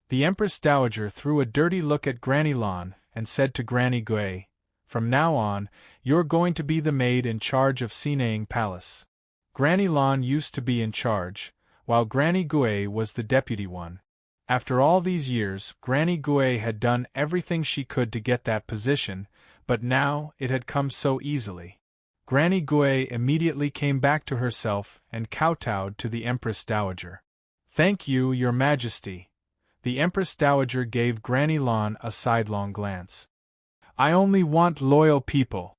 The Empress Dowager threw a dirty look at Granny Lan and said to Granny Gui, From now on, you're going to be the maid in charge of Sinang Palace. Granny Lan used to be in charge, while Granny Gui was the deputy one. After all these years, Granny Gui had done everything she could to get that position, but now it had come so easily. Granny Gui immediately came back to herself and kowtowed to the Empress Dowager. Thank you, your Majesty. The Empress Dowager gave Granny Lan a sidelong glance. I only want loyal people.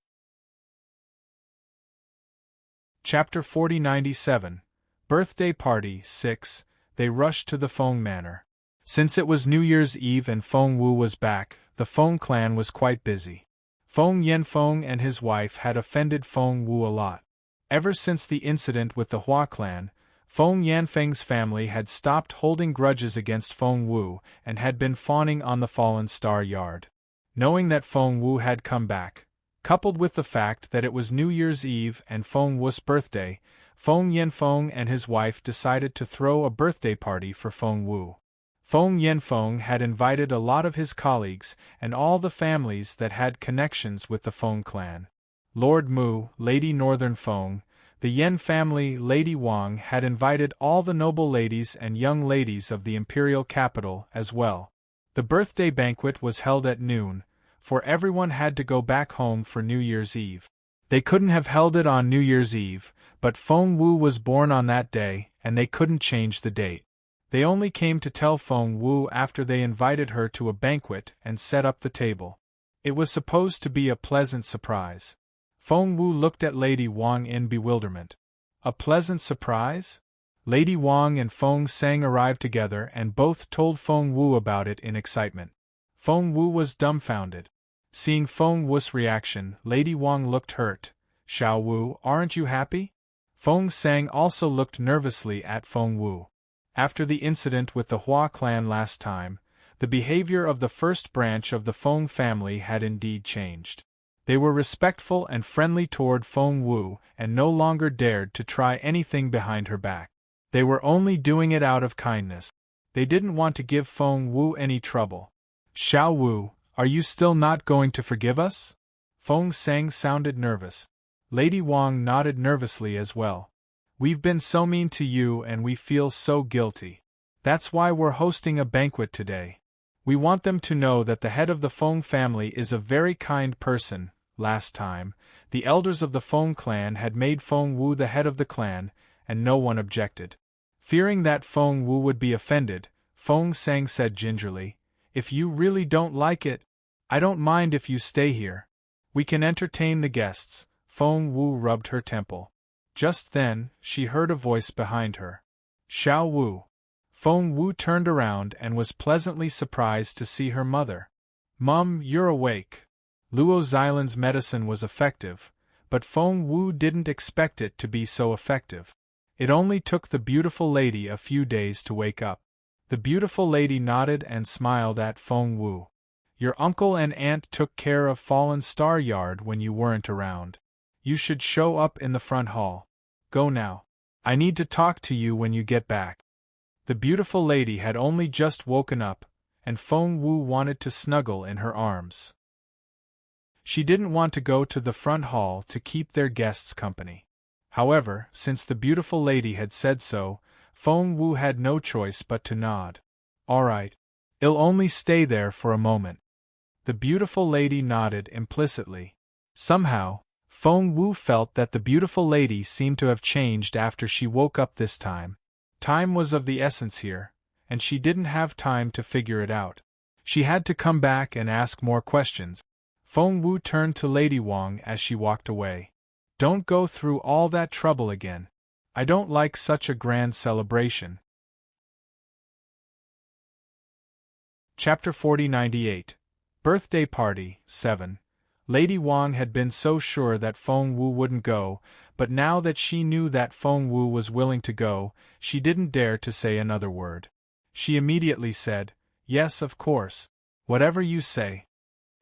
Chapter 4097. Birthday Party 6. They rushed to the Feng Manor. Since it was New Year's Eve and Feng Wu was back, the Feng clan was quite busy. Feng Yanfeng and his wife had offended Feng Wu a lot. Ever since the incident with the Hua clan, Feng Yanfeng's family had stopped holding grudges against Feng Wu and had been fawning on the fallen star yard. Knowing that Feng Wu had come back, coupled with the fact that it was New Year's Eve and Feng Wu's birthday, Feng Yanfeng and his wife decided to throw a birthday party for Feng Wu. Feng Yanfeng had invited a lot of his colleagues and all the families that had connections with the Feng clan. Lord Mu, Lady Northern Feng, the Yen family, Lady Wang had invited all the noble ladies and young ladies of the imperial capital as well. The birthday banquet was held at noon, for everyone had to go back home for New Year's Eve. They couldn't have held it on New Year's Eve, but Feng Wu was born on that day, and they couldn't change the date. They only came to tell Feng Wu after they invited her to a banquet and set up the table. It was supposed to be a pleasant surprise. Feng Wu looked at Lady Wang in bewilderment. A pleasant surprise? Lady Wang and Feng Sang arrived together and both told Feng Wu about it in excitement. Feng Wu was dumbfounded. Seeing Feng Wu's reaction, Lady Wang looked hurt. Xiao Wu, aren't you happy? Feng Sang also looked nervously at Feng Wu. After the incident with the Hua clan last time, the behavior of the first branch of the Feng family had indeed changed. They were respectful and friendly toward Feng Wu and no longer dared to try anything behind her back. They were only doing it out of kindness. They didn't want to give Feng Wu any trouble. Xiao Wu, are you still not going to forgive us? Feng Sang sounded nervous. Lady Wang nodded nervously as well. We've been so mean to you and we feel so guilty. That's why we're hosting a banquet today. We want them to know that the head of the Feng family is a very kind person. Last time, the elders of the Feng clan had made Feng Wu the head of the clan, and no one objected. Fearing that Feng Wu would be offended, Feng Sang said gingerly, If you really don't like it, I don't mind if you stay here. We can entertain the guests. Feng Wu rubbed her temple. Just then, she heard a voice behind her. Xiao Wu. Feng Wu turned around and was pleasantly surprised to see her mother. Mum, you're awake. Luo Xilan's medicine was effective, but Feng Wu didn't expect it to be so effective. It only took the beautiful lady a few days to wake up. The beautiful lady nodded and smiled at Feng Wu. Your uncle and aunt took care of Fallen Star Yard when you weren't around. You should show up in the front hall. Go now. I need to talk to you when you get back. The beautiful lady had only just woken up, and Feng Wu wanted to snuggle in her arms. She didn't want to go to the front hall to keep their guests company. However, since the beautiful lady had said so, Feng Wu had no choice but to nod. All right. I'll only stay there for a moment. The beautiful lady nodded implicitly. Somehow, Feng Wu felt that the beautiful lady seemed to have changed after she woke up this time. Time was of the essence here, and she didn't have time to figure it out. She had to come back and ask more questions. Feng Wu turned to Lady Wang as she walked away. Don't go through all that trouble again. I don't like such a grand celebration. Chapter 4098. Birthday Party, 7. Lady Wang had been so sure that Feng Wu wouldn't go, but now that she knew that Feng Wu was willing to go, she didn't dare to say another word. She immediately said, Yes, of course. Whatever you say.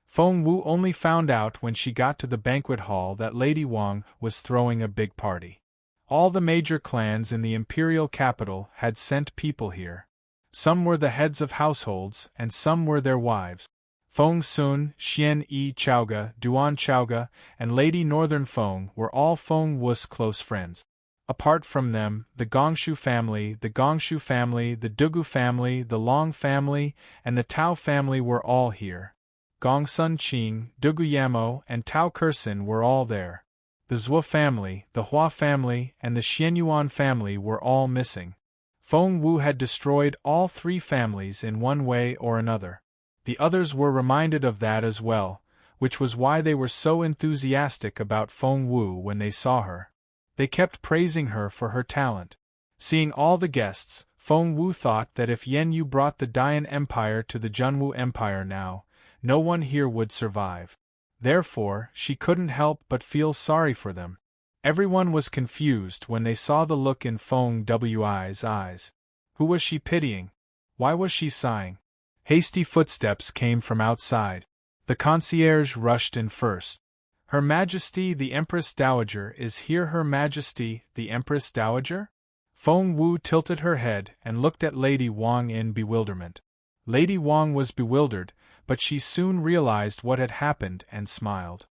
Feng Wu only found out when she got to the banquet hall that Lady Wang was throwing a big party. All the major clans in the imperial capital had sent people here. Some were the heads of households, and some were their wives. Feng Sun, Xian Yi Chaoga, Duan Chaoga, and Lady Northern Feng were all Feng Wu's close friends. Apart from them, the Gongshu family, the Dugu family, the Long family, and the Tao family were all here. Gongsun Qing, Dugu Yamo, and Tao Kursin were all there. The Zhuo family, the Hua family, and the Xianyuan family were all missing. Feng Wu had destroyed all three families in one way or another. The others were reminded of that as well, which was why they were so enthusiastic about Feng Wu when they saw her. They kept praising her for her talent. Seeing all the guests, Feng Wu thought that if Yen Yu brought the Dian Empire to the Junwu Empire now, no one here would survive. Therefore, she couldn't help but feel sorry for them. Everyone was confused when they saw the look in Feng Wu's eyes. Who was she pitying? Why was she sighing? Hasty footsteps came from outside. The concierge rushed in first. Her Majesty the Empress Dowager is here. Her Majesty the Empress Dowager? Feng Wu tilted her head and looked at Lady Wang in bewilderment. Lady Wang was bewildered, but she soon realized what had happened and smiled.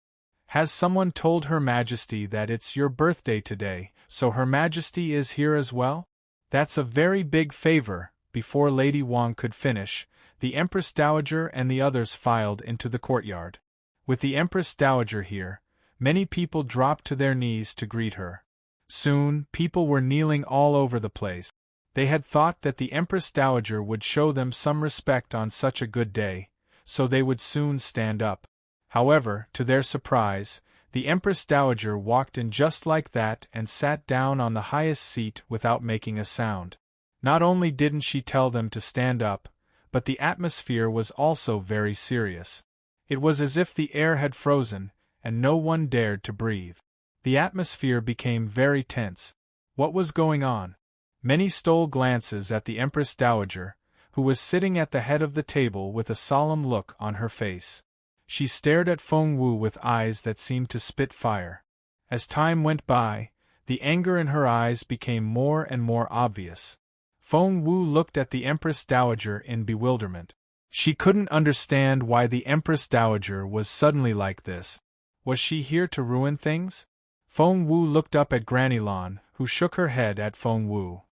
Has someone told Her Majesty that it's your birthday today, so Her Majesty is here as well? That's a very big favor. Before Lady Wang could finish, the Empress Dowager and the others filed into the courtyard. With the Empress Dowager here, many people dropped to their knees to greet her. Soon, people were kneeling all over the place. They had thought that the Empress Dowager would show them some respect on such a good day, so they would soon stand up. However, to their surprise, the Empress Dowager walked in just like that and sat down on the highest seat without making a sound. Not only didn't she tell them to stand up, but the atmosphere was also very serious. It was as if the air had frozen, and no one dared to breathe. The atmosphere became very tense. What was going on? Many stole glances at the Empress Dowager, who was sitting at the head of the table with a solemn look on her face. She stared at Feng Wu with eyes that seemed to spit fire. As time went by, the anger in her eyes became more and more obvious. Feng Wu looked at the Empress Dowager in bewilderment. She couldn't understand why the Empress Dowager was suddenly like this. Was she here to ruin things? Feng Wu looked up at Granny Lan, who shook her head at Feng Wu.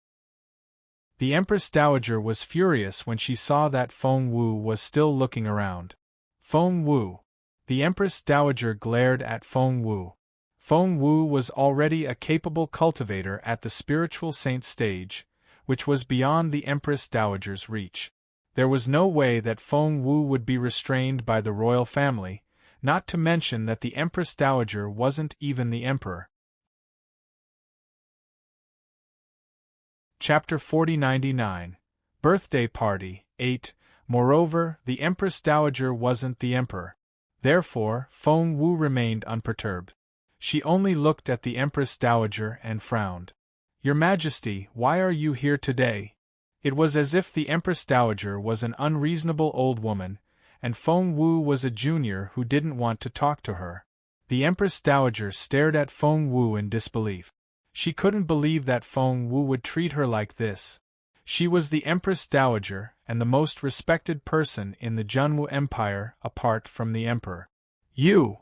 The Empress Dowager was furious when she saw that Feng Wu was still looking around. Feng Wu. The Empress Dowager glared at Feng Wu. Feng Wu was already a capable cultivator at the spiritual saint stage, which was beyond the Empress Dowager's reach. There was no way that Feng Wu would be restrained by the royal family, not to mention that the Empress Dowager wasn't even the emperor. Chapter 4099. Birthday Party, 8. Moreover, the Empress Dowager wasn't the emperor. Therefore, Feng Wu remained unperturbed. She only looked at the Empress Dowager and frowned. Your Majesty, why are you here today? It was as if the Empress Dowager was an unreasonable old woman, and Feng Wu was a junior who didn't want to talk to her. The Empress Dowager stared at Feng Wu in disbelief. She couldn't believe that Feng Wu would treat her like this. She was the Empress Dowager and the most respected person in the Junwu Empire apart from the emperor. You!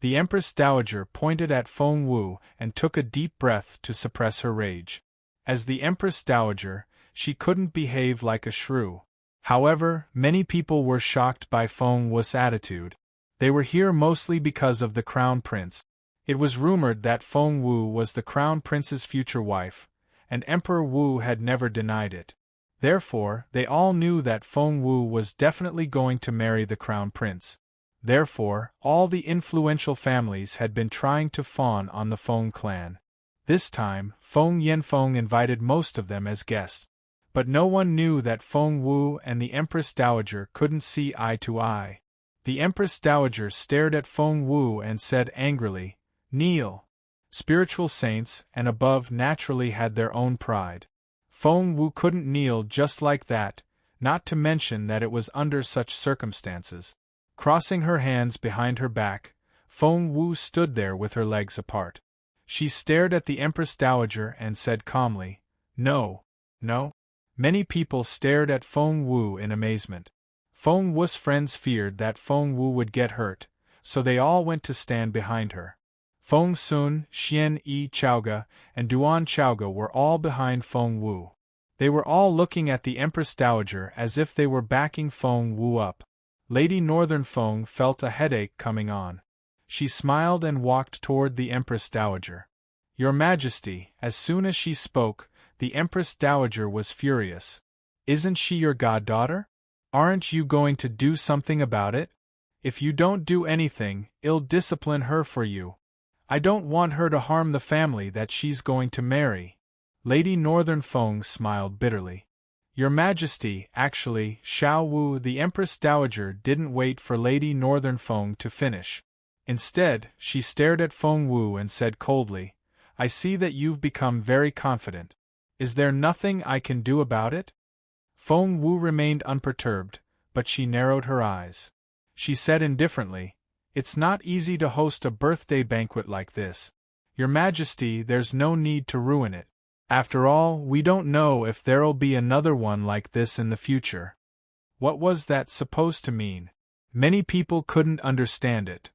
The Empress Dowager pointed at Feng Wu and took a deep breath to suppress her rage. As the Empress Dowager, she couldn't behave like a shrew. However, many people were shocked by Feng Wu's attitude. They were here mostly because of the Crown Prince. It was rumored that Feng Wu was the Crown Prince's future wife, and Emperor Wu had never denied it. Therefore, they all knew that Feng Wu was definitely going to marry the Crown Prince. Therefore, all the influential families had been trying to fawn on the Feng clan. This time, Feng Yanfeng invited most of them as guests. But no one knew that Feng Wu and the Empress Dowager couldn't see eye to eye. The Empress Dowager stared at Feng Wu and said angrily, "Kneel." Spiritual saints and above naturally had their own pride. Feng Wu couldn't kneel just like that, not to mention that it was under such circumstances. Crossing her hands behind her back, Feng Wu stood there with her legs apart. She stared at the Empress Dowager and said calmly, "No, no." Many people stared at Feng Wu in amazement. Feng Wu's friends feared that Feng Wu would get hurt, so they all went to stand behind her. Feng Sun, Xian Yi Chaoga, and Duan Chaoga were all behind Feng Wu. They were all looking at the Empress Dowager as if they were backing Feng Wu up. Lady Northern Feng felt a headache coming on. She smiled and walked toward the Empress Dowager. "Your Majesty," as soon as she spoke, the Empress Dowager was furious. "Isn't she your goddaughter? Aren't you going to do something about it? If you don't do anything, I'll discipline her for you. I don't want her to harm the family that she's going to marry." Lady Northern Feng smiled bitterly. "Your Majesty," actually, Xiao Wu, the Empress Dowager, didn't wait for Lady Northern Feng to finish. Instead, she stared at Feng Wu and said coldly, "I see that you've become very confident. Is there nothing I can do about it?" Feng Wu remained unperturbed, but she narrowed her eyes. She said indifferently, "It's not easy to host a birthday banquet like this. Your Majesty, there's no need to ruin it. After all, we don't know if there'll be another one like this in the future." What was that supposed to mean? Many people couldn't understand it.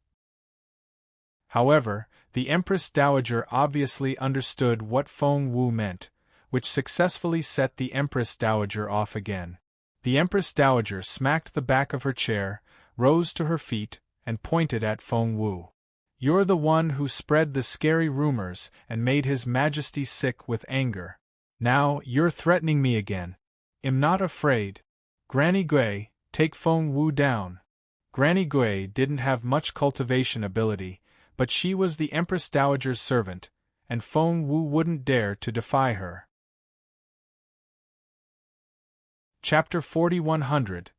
However, the Empress Dowager obviously understood what Feng Wu meant, which successfully set the Empress Dowager off again. The Empress Dowager smacked the back of her chair, rose to her feet, and pointed at Feng Wu. "You're the one who spread the scary rumors and made His Majesty sick with anger. Now, you're threatening me again. I'm not afraid. Granny Gui, take Feng Wu down." Granny Gui didn't have much cultivation ability, but she was the Empress Dowager's servant, and Feng Wu wouldn't dare to defy her. Chapter 4100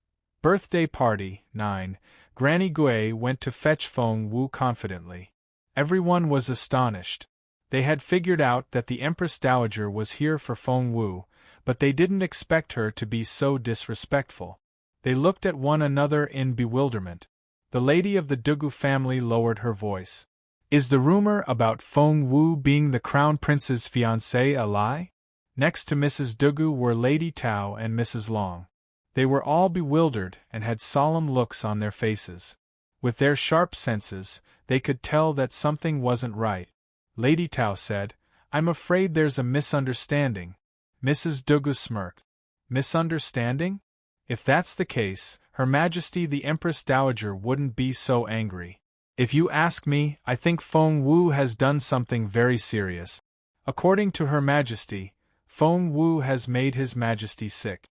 Birthday Party 9 Granny Gui went to fetch Feng Wu confidently. Everyone was astonished. They had figured out that the Empress Dowager was here for Feng Wu, but they didn't expect her to be so disrespectful. They looked at one another in bewilderment. The lady of the Dugu family lowered her voice. "Is the rumor about Feng Wu being the Crown Prince's fiancé a lie?" Next to Mrs. Dugu were Lady Tao and Mrs. Long. They were all bewildered and had solemn looks on their faces. With their sharp senses, they could tell that something wasn't right. Lady Tao said, "I'm afraid there's a misunderstanding." Mrs. Dugu smirked. "Misunderstanding? If that's the case, Her Majesty the Empress Dowager wouldn't be so angry. If you ask me, I think Feng Wu has done something very serious. According to Her Majesty, Feng Wu has made His Majesty sick.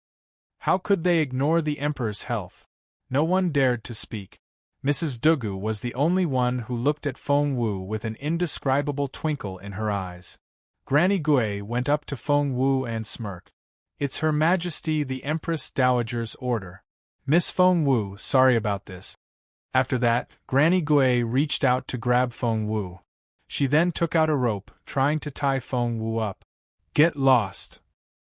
How could they ignore the Emperor's health?" No one dared to speak. Mrs. Dugu was the only one who looked at Feng Wu with an indescribable twinkle in her eyes. Granny Gui went up to Feng Wu and smirked. "It's Her Majesty the Empress Dowager's order. Miss Feng Wu, sorry about this." After that, Granny Gui reached out to grab Feng Wu. She then took out a rope, trying to tie Feng Wu up. "Get lost!"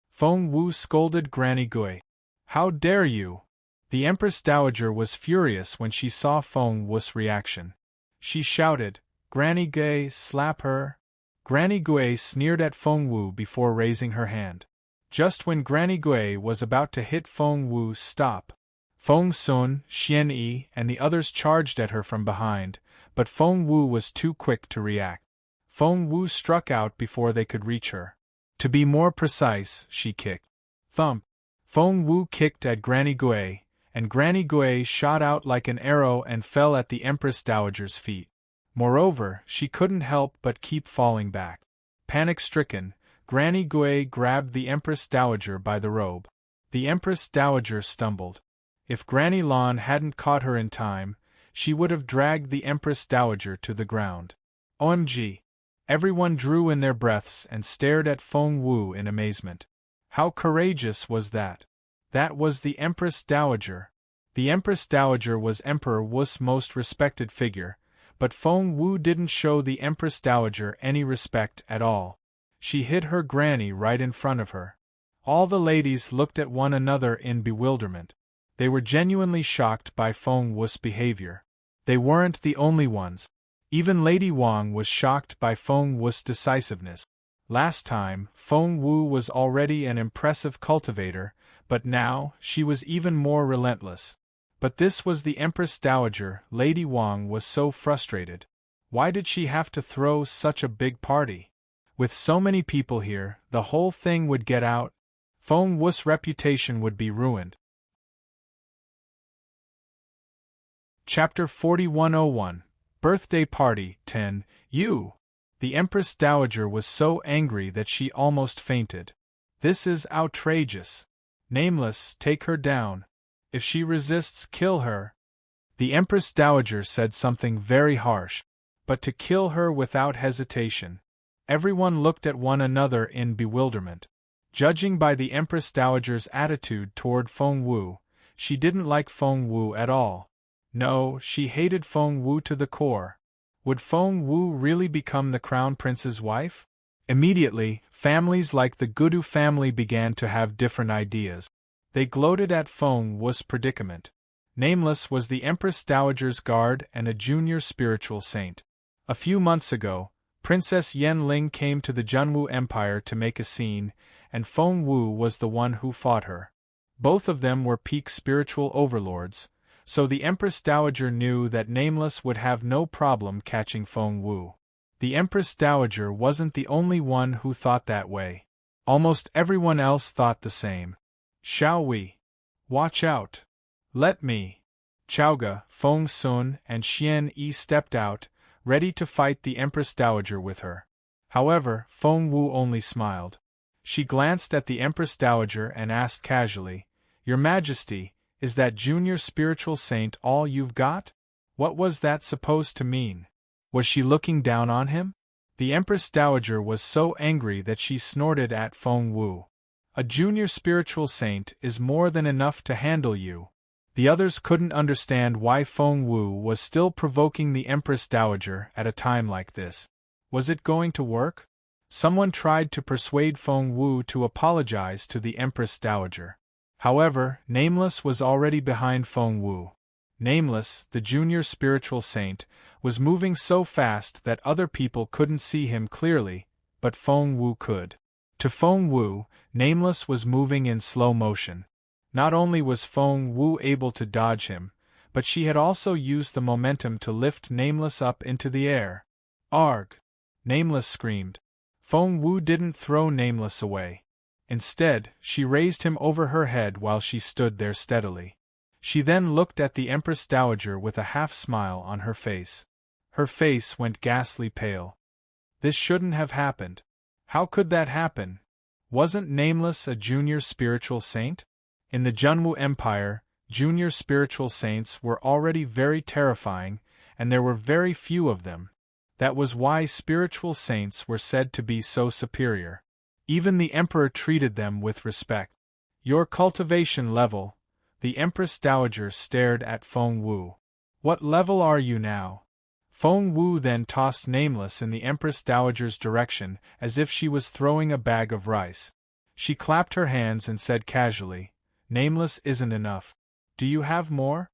Feng Wu scolded Granny Gui. "How dare you!" The Empress Dowager was furious when she saw Feng Wu's reaction. She shouted, "Granny Gui, slap her!" Granny Gui sneered at Feng Wu before raising her hand. Just when Granny Gui was about to hit Feng Wu, stop! Feng Sun, Xian Yi, and the others charged at her from behind, but Feng Wu was too quick to react. Feng Wu struck out before they could reach her. To be more precise, she kicked. Thump! Feng Wu kicked at Granny Gui, and Granny Gui shot out like an arrow and fell at the Empress Dowager's feet. Moreover, she couldn't help but keep falling back. Panic-stricken, Granny Gui grabbed the Empress Dowager by the robe. The Empress Dowager stumbled. If Granny Lan hadn't caught her in time, she would have dragged the Empress Dowager to the ground. OMG! Everyone drew in their breaths and stared at Feng Wu in amazement. How courageous was that? That was the Empress Dowager. The Empress Dowager was Emperor Wu's most respected figure, but Feng Wu didn't show the Empress Dowager any respect at all. She hid her granny right in front of her. All the ladies looked at one another in bewilderment. They were genuinely shocked by Feng Wu's behavior. They weren't the only ones. Even Lady Wang was shocked by Feng Wu's decisiveness. Last time, Feng Wu was already an impressive cultivator, but now, she was even more relentless. But this was the Empress Dowager. Lady Wang was so frustrated. Why did she have to throw such a big party? With so many people here, the whole thing would get out. Feng Wu's reputation would be ruined. Chapter 4101 Birthday Party 10 You! The Empress Dowager was so angry that she almost fainted. This is outrageous. Nameless, take her down. If she resists, kill her. The Empress Dowager said something very harsh, but to kill her without hesitation. Everyone looked at one another in bewilderment. Judging by the Empress Dowager's attitude toward Feng Wu, she didn't like Feng Wu at all. No, she hated Feng Wu to the core. Would Feng Wu really become the Crown Prince's wife? Immediately, families like the Gudu family began to have different ideas. They gloated at Feng Wu's predicament. Nameless was the Empress Dowager's guard and a junior spiritual saint. A few months ago, Princess Yen Ling came to the Junwu Empire to make a scene, and Feng Wu was the one who fought her. Both of them were peak spiritual overlords, so the Empress Dowager knew that Nameless would have no problem catching Feng Wu. The Empress Dowager wasn't the only one who thought that way. Almost everyone else thought the same. Shall we? Watch out. Let me. Chaoga, Feng Sun, and Xian Yi stepped out, ready to fight the Empress Dowager with her. However, Feng Wu only smiled. She glanced at the Empress Dowager and asked casually, "Your Majesty, is that junior spiritual saint all you've got?" What was that supposed to mean? Was she looking down on him? The Empress Dowager was so angry that she snorted at Feng Wu. "A junior spiritual saint is more than enough to handle you." The others couldn't understand why Feng Wu was still provoking the Empress Dowager at a time like this. Was it going to work? Someone tried to persuade Feng Wu to apologize to the Empress Dowager. However, Nameless was already behind Feng Wu. Nameless, the junior spiritual saint, was moving so fast that other people couldn't see him clearly, but Feng Wu could. To Feng Wu, Nameless was moving in slow motion. Not only was Feng Wu able to dodge him, but she had also used the momentum to lift Nameless up into the air. "Arg!" Nameless screamed. Feng Wu didn't throw Nameless away. Instead, she raised him over her head while she stood there steadily. She then looked at the Empress Dowager with a half-smile on her face. Her face went ghastly pale. This shouldn't have happened. How could that happen? Wasn't Nameless a junior spiritual saint? In the Junwu Empire, junior spiritual saints were already very terrifying, and there were very few of them. That was why spiritual saints were said to be so superior. Even the Emperor treated them with respect. "Your cultivation level." The Empress Dowager stared at Feng Wu. "What level are you now?" Feng Wu then tossed Nameless in the Empress Dowager's direction as if she was throwing a bag of rice. She clapped her hands and said casually, "Nameless isn't enough. Do you have more?"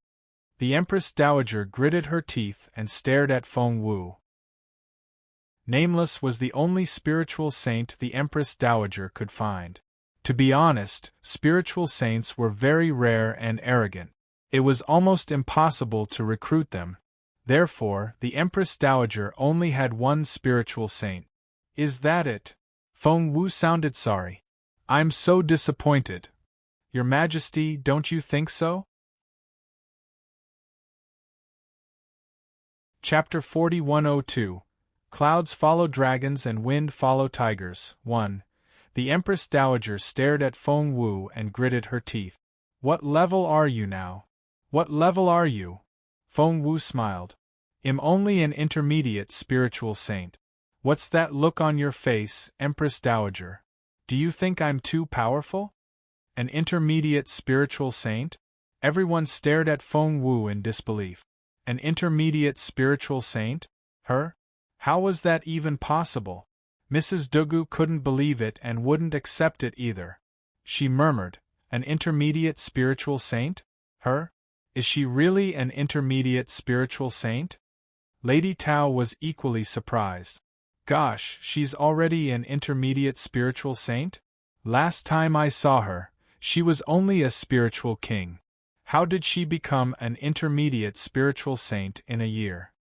The Empress Dowager gritted her teeth and stared at Feng Wu. Nameless was the only spiritual saint the Empress Dowager could find. To be honest, spiritual saints were very rare and arrogant. It was almost impossible to recruit them. Therefore, the Empress Dowager only had one spiritual saint. Is that it? Feng Wu sounded sorry. I'm so disappointed. Your Majesty, don't you think so? Chapter 4102. Clouds follow dragons and wind follow tigers. 1. The Empress Dowager stared at Feng Wu and gritted her teeth. What level are you now? What level are you? Feng Wu smiled. I'm only an intermediate spiritual saint. What's that look on your face, Empress Dowager? Do you think I'm too powerful? An intermediate spiritual saint? Everyone stared at Feng Wu in disbelief. An intermediate spiritual saint? Her? How was that even possible? Mrs. Dugu couldn't believe it and wouldn't accept it either. She murmured, An intermediate spiritual saint? Her? Is she really an intermediate spiritual saint? Lady Tao was equally surprised. Gosh, she's already an intermediate spiritual saint? Last time I saw her, she was only a spiritual king. How did she become an intermediate spiritual saint in a year?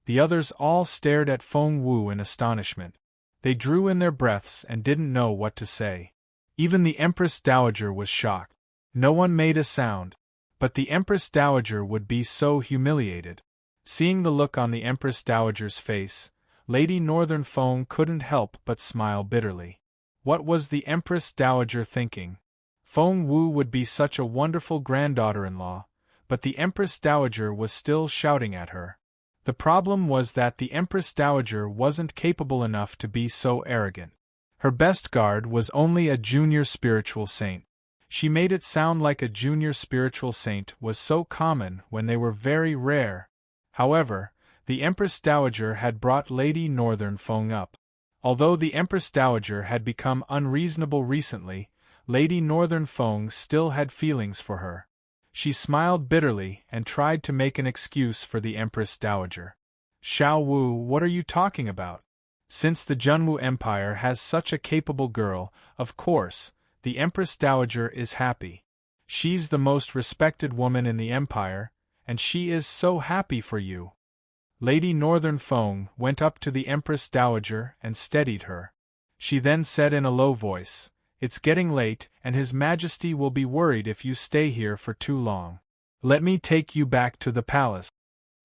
The others all stared at Feng Wu in astonishment. They drew in their breaths and didn't know what to say. Even the Empress Dowager was shocked. No one made a sound. But the Empress Dowager would be so humiliated. Seeing the look on the Empress Dowager's face, Lady Northern Feng couldn't help but smile bitterly. What was the Empress Dowager thinking? Feng Wu would be such a wonderful granddaughter-in-law, but the Empress Dowager was still shouting at her. The problem was that the Empress Dowager wasn't capable enough to be so arrogant. Her best guard was only a junior spiritual saint. She made it sound like a junior spiritual saint was so common when they were very rare. However, the Empress Dowager had brought Lady Northern Feng up. Although the Empress Dowager had become unreasonable recently, Lady Northern Feng still had feelings for her. She smiled bitterly and tried to make an excuse for the Empress Dowager. Xiao Wu, what are you talking about? Since the Junwu Empire has such a capable girl, of course, the Empress Dowager is happy. She's the most respected woman in the empire, and she is so happy for you. Lady Northern Feng went up to the Empress Dowager and steadied her. She then said in a low voice, It's getting late, and His Majesty will be worried if you stay here for too long. Let me take you back to the palace.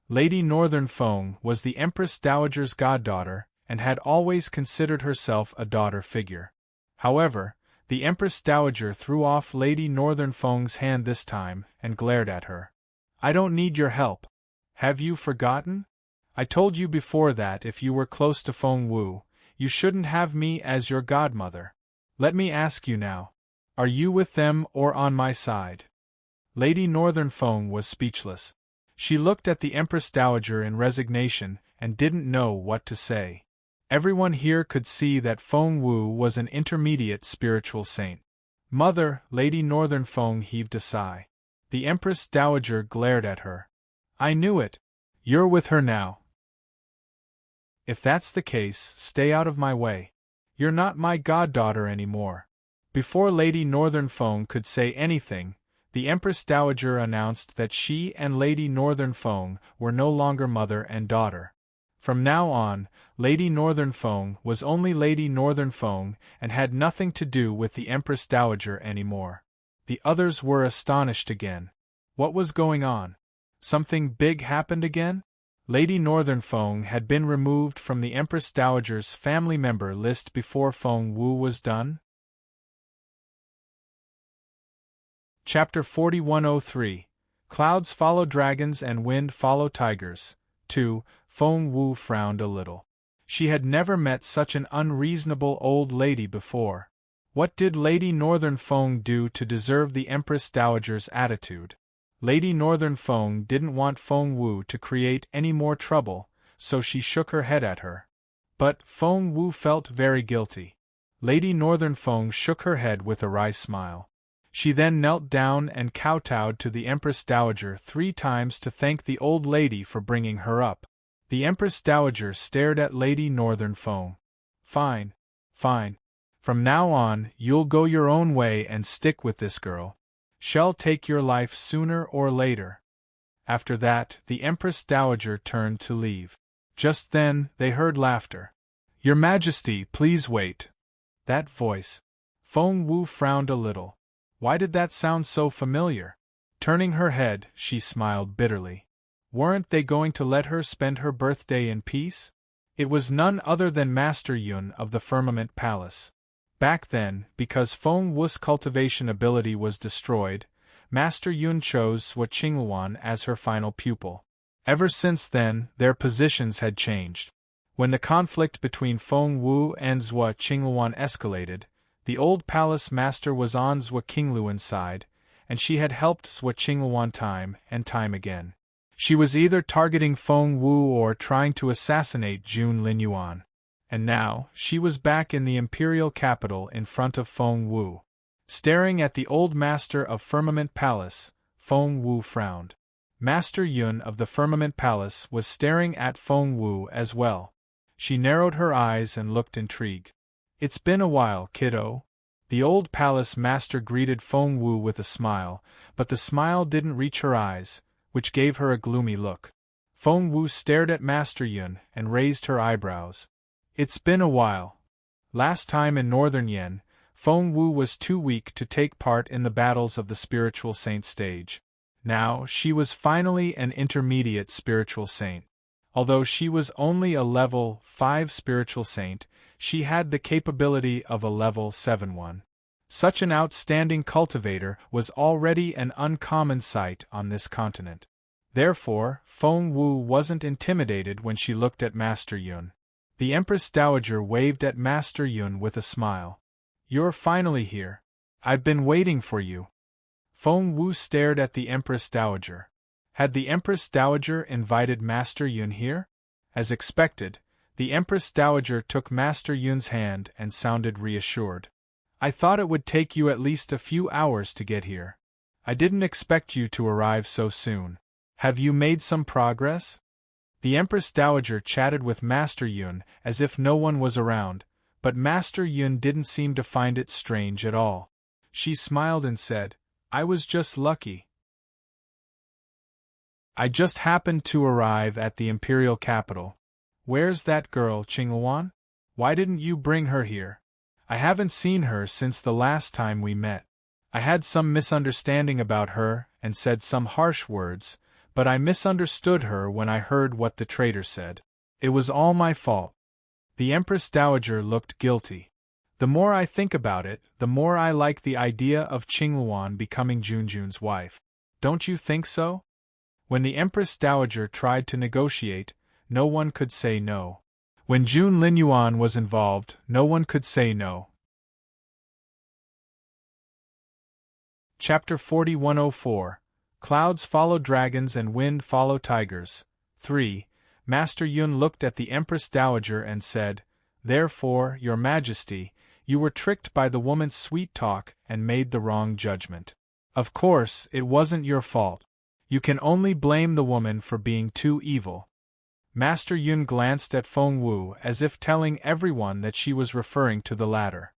Lady Northern Feng was the Empress Dowager's goddaughter, and had always considered herself a daughter figure. However, the Empress Dowager threw off Lady Northern Feng's hand this time, and glared at her. I don't need your help. Have you forgotten? I told you before that if you were close to Feng Wu, you shouldn't have me as your godmother. Let me ask you now. Are you with them or on my side? Lady Northern Feng was speechless. She looked at the Empress Dowager in resignation and didn't know what to say. Everyone here could see that Feng Wu was an intermediate spiritual saint. Mother, Lady Northern Feng heaved a sigh. The Empress Dowager glared at her. I knew it. You're with her now. If that's the case, stay out of my way. You're not my goddaughter anymore. Before Lady Northern Feng could say anything, the Empress Dowager announced that she and Lady Northern Feng were no longer mother and daughter. From now on, Lady Northern Feng was only Lady Northern Feng and had nothing to do with the Empress Dowager anymore. The others were astonished again. What was going on? Something big happened again? Lady Northern Feng had been removed from the Empress Dowager's family member list before Feng Wu was done? Chapter 4103. Clouds follow dragons and wind follow tigers. 2. Feng Wu frowned a little. She had never met such an unreasonable old lady before. What did Lady Northern Feng do to deserve the Empress Dowager's attitude? Lady Northern Feng didn't want Feng Wu to create any more trouble, so she shook her head at her. But Feng Wu felt very guilty. Lady Northern Feng shook her head with a wry smile. She then knelt down and kowtowed to the Empress Dowager 3 times to thank the old lady for bringing her up. The Empress Dowager stared at Lady Northern Feng. Fine. Fine. From now on, you'll go your own way and stick with this girl. She'll take your life sooner or later. After that, the Empress Dowager turned to leave. Just then, they heard laughter. "Your Majesty, please wait." That voice. Feng Wu frowned a little. Why did that sound so familiar? Turning her head, she smiled bitterly. Weren't they going to let her spend her birthday in peace? It was none other than Master Yun of the Firmament Palace. Back then, because Feng Wu's cultivation ability was destroyed, Master Yun chose Zhuo Qingluan as her final pupil. Ever since then, their positions had changed. When the conflict between Feng Wu and Zhuo Qingluan escalated, the old palace master was on Zhuo Qingluan's side, and she had helped Zhuo Qingluan time and time again. She was either targeting Feng Wu or trying to assassinate Jun Linyuan. And now, she was back in the imperial capital in front of Feng Wu. Staring at the old master of Firmament Palace, Feng Wu frowned. Master Yun of the Firmament Palace was staring at Feng Wu as well. She narrowed her eyes and looked intrigued. "It's been a while, kiddo." The old palace master greeted Feng Wu with a smile, but the smile didn't reach her eyes, which gave her a gloomy look. Feng Wu stared at Master Yun and raised her eyebrows. "It's been a while. Last time in Northern Yen, Feng Wu was too weak to take part in the battles of the spiritual saint stage. Now, she was finally an intermediate spiritual saint. Although she was only a level 5 spiritual saint, she had the capability of a level 7 one. Such an outstanding cultivator was already an uncommon sight on this continent. Therefore, Feng Wu wasn't intimidated when she looked at Master Yun. The Empress Dowager waved at Master Yun with a smile. "You're finally here. I've been waiting for you." Feng Wu stared at the Empress Dowager. Had the Empress Dowager invited Master Yun here? As expected, the Empress Dowager took Master Yun's hand and sounded reassured. "I thought it would take you at least a few hours to get here. I didn't expect you to arrive so soon. Have you made some progress?" The Empress Dowager chatted with Master Yun as if no one was around, but Master Yun didn't seem to find it strange at all. She smiled and said, "I was just lucky. I just happened to arrive at the imperial capital. Where's that girl, Qingluan? Why didn't you bring her here? I haven't seen her since the last time we met. I had some misunderstanding about her and said some harsh words, but I misunderstood her when I heard what the traitor said. It was all my fault." The Empress Dowager looked guilty. "The more I think about it, the more I like the idea of Qingluan becoming Junjun's wife. Don't you think so?" When the Empress Dowager tried to negotiate, no one could say no. When Jun Linyuan was involved, no one could say no. Chapter 4104 Clouds Follow Dragons and Wind Follow Tigers. 3. Master Yun looked at the Empress Dowager and said, "Therefore, Your Majesty, you were tricked by the woman's sweet talk and made the wrong judgment. Of course, it wasn't your fault. You can only blame the woman for being too evil." Master Yun glanced at Feng Wu as if telling everyone that she was referring to the latter.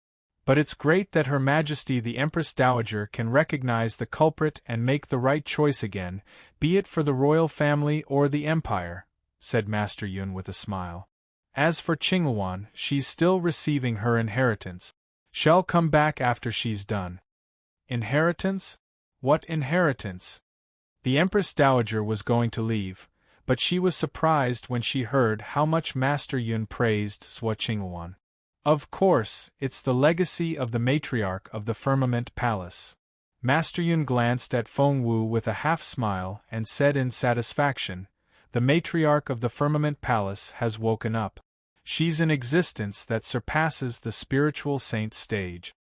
"But it's great that Her Majesty the Empress Dowager can recognize the culprit and make the right choice again, be it for the royal family or the empire," said Master Yun with a smile. "As for Qingluan, she's still receiving her inheritance. She'll come back after she's done." "Inheritance? What inheritance?" The Empress Dowager was going to leave, but she was surprised when she heard how much Master Yun praised Zhuo Qingluan. "Of course, it's the legacy of the matriarch of the Firmament Palace." Master Yun glanced at Feng Wu with a half-smile and said in satisfaction, "The matriarch of the Firmament Palace has woken up. She's an existence that surpasses the spiritual saint stage."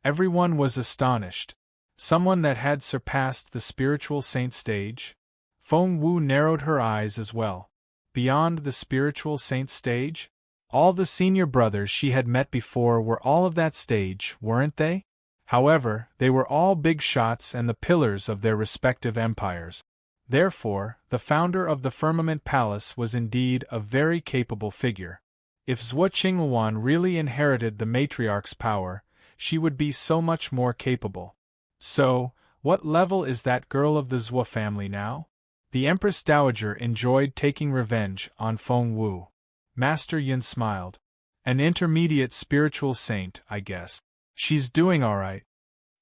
Everyone was astonished. Someone that had surpassed the spiritual saint stage? Feng Wu narrowed her eyes as well. Beyond the spiritual saint stage? All the senior brothers she had met before were all of that stage, weren't they? However, they were all big shots and the pillars of their respective empires. Therefore, the founder of the Firmament Palace was indeed a very capable figure. If Zhuo Qingluan really inherited the matriarch's power, she would be so much more capable. So, what level is that girl of the Zhuo family now? The Empress Dowager enjoyed taking revenge on Feng Wu. Master Yun smiled. An intermediate spiritual saint, I guess. She's doing alright.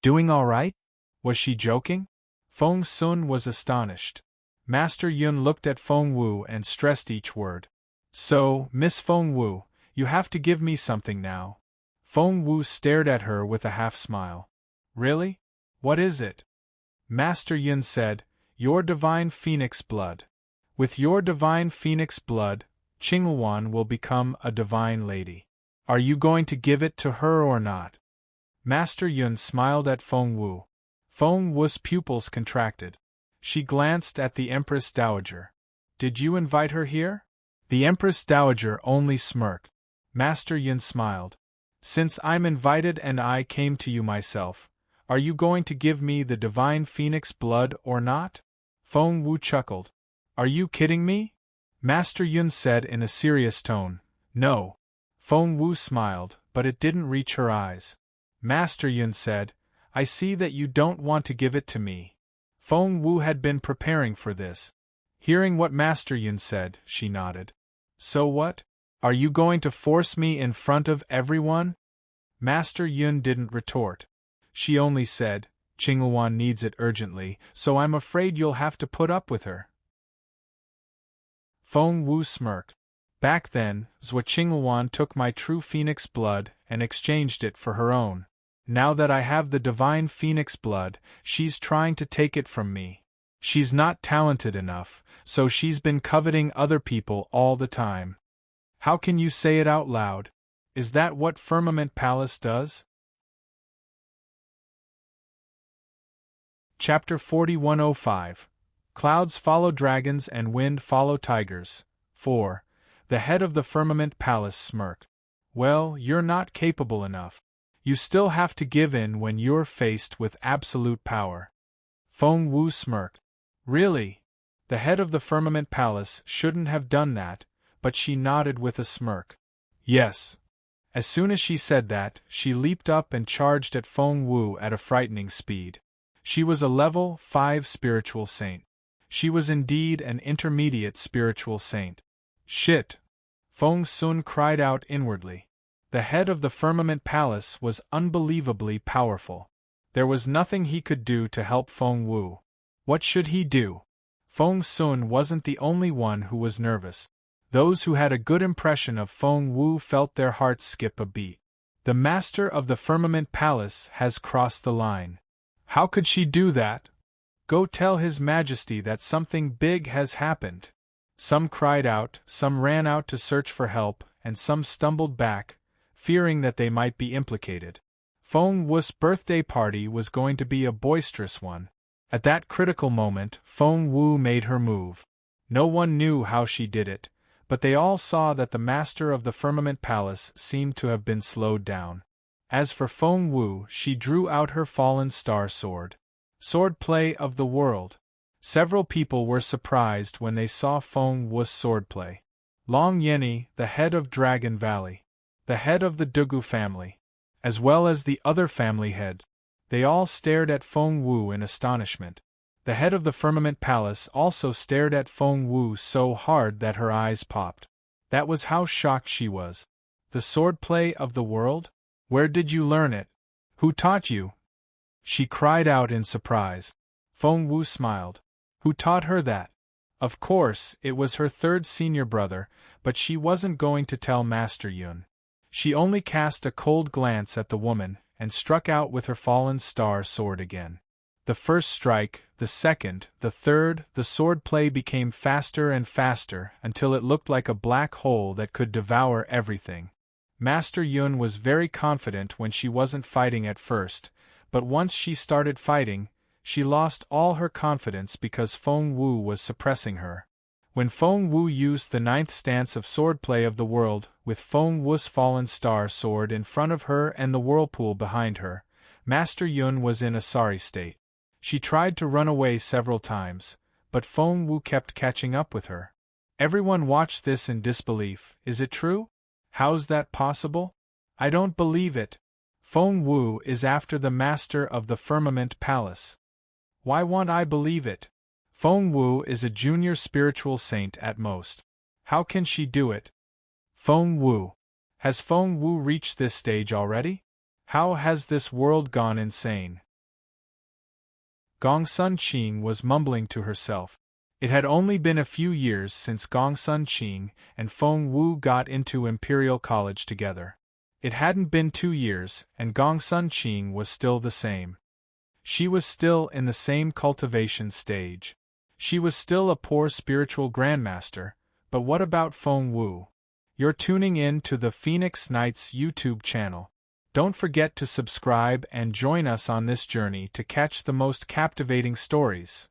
Doing alright? Was she joking? Feng Sun was astonished. Master Yun looked at Feng Wu and stressed each word. So, Miss Feng Wu, you have to give me something now. Feng Wu stared at her with a half-smile. Really? What is it? Master Yun said, your divine phoenix blood. With your divine phoenix blood, Qingluan will become a divine lady. Are you going to give it to her or not? Master Yun smiled at Feng Wu. Feng Wu's pupils contracted. She glanced at the Empress Dowager. Did you invite her here? The Empress Dowager only smirked. Master Yun smiled. Since I'm invited and I came to you myself, are you going to give me the divine phoenix blood or not? Feng Wu chuckled. Are you kidding me? Master Yun said in a serious tone, no. Feng Wu smiled, but it didn't reach her eyes. Master Yun said, I see that you don't want to give it to me. Feng Wu had been preparing for this. Hearing what Master Yun said, she nodded. So what? Are you going to force me in front of everyone? Master Yun didn't retort. She only said, Qingluan needs it urgently, so I'm afraid you'll have to put up with her. Feng Wu smirked. Back then, Zhua Qingluan took my true phoenix blood and exchanged it for her own. Now that I have the divine phoenix blood, she's trying to take it from me. She's not talented enough, so she's been coveting other people all the time. How can you say it out loud? Is that what Firmament Palace does? Chapter 4105. Clouds follow dragons and wind follow tigers. 4. The head of the Firmament Palace smirked. Well, you're not capable enough. You still have to give in when you're faced with absolute power. Feng Wu smirked. Really? The head of the Firmament Palace shouldn't have done that, but she nodded with a smirk. Yes. As soon as she said that, she leaped up and charged at Feng Wu at a frightening speed. She was a level 5 spiritual saint. She was indeed an intermediate spiritual saint. Shit! Feng Sun cried out inwardly. The head of the Firmament Palace was unbelievably powerful. There was nothing he could do to help Feng Wu. What should he do? Feng Sun wasn't the only one who was nervous. Those who had a good impression of Feng Wu felt their hearts skip a beat. The master of the Firmament Palace has crossed the line. How could she do that? Go tell His Majesty that something big has happened. Some cried out, some ran out to search for help, and some stumbled back, fearing that they might be implicated. Feng Wu's birthday party was going to be a boisterous one. At that critical moment, Feng Wu made her move. No one knew how she did it, but they all saw that the master of the Firmament Palace seemed to have been slowed down. As for Feng Wu, she drew out her fallen star sword. Swordplay of the world. Several people were surprised when they saw Feng Wu's swordplay. Long Yenny, the head of Dragon Valley, the head of the Dugu family, as well as the other family heads, they all stared at Feng Wu in astonishment. The head of the Firmament Palace also stared at Feng Wu so hard that her eyes popped. That was how shocked she was. The swordplay of the world? Where did you learn it? Who taught you? She cried out in surprise. Feng Wu smiled. Who taught her that? Of course, it was her third senior brother, but she wasn't going to tell Master Yun. She only cast a cold glance at the woman, and struck out with her fallen star sword again. The first strike, the second, the third, the swordplay became faster and faster until it looked like a black hole that could devour everything. Master Yun was very confident when she wasn't fighting at first, but once she started fighting, she lost all her confidence because Feng Wu was suppressing her. When Feng Wu used the 9th stance of swordplay of the world, with Feng Wu's fallen star sword in front of her and the whirlpool behind her, Master Yun was in a sorry state. She tried to run away several times, but Feng Wu kept catching up with her. Everyone watched this in disbelief. Is it true? How's that possible? I don't believe it. Feng Wu is after the master of the Firmament Palace. Why won't I believe it? Feng Wu is a junior spiritual saint at most. How can she do it? Feng Wu. Has Feng Wu reached this stage already? How has this world gone insane? Gongsun Qing was mumbling to herself. It had only been a few years since Gongsun Qing and Feng Wu got into Imperial College together. It hadn't been 2 years, and Gongsun Qing was still the same. She was still in the same cultivation stage. She was still a poor spiritual grandmaster, but what about Feng Wu? You're tuning in to the Phoenix Knights YouTube channel. Don't forget to subscribe and join us on this journey to catch the most captivating stories.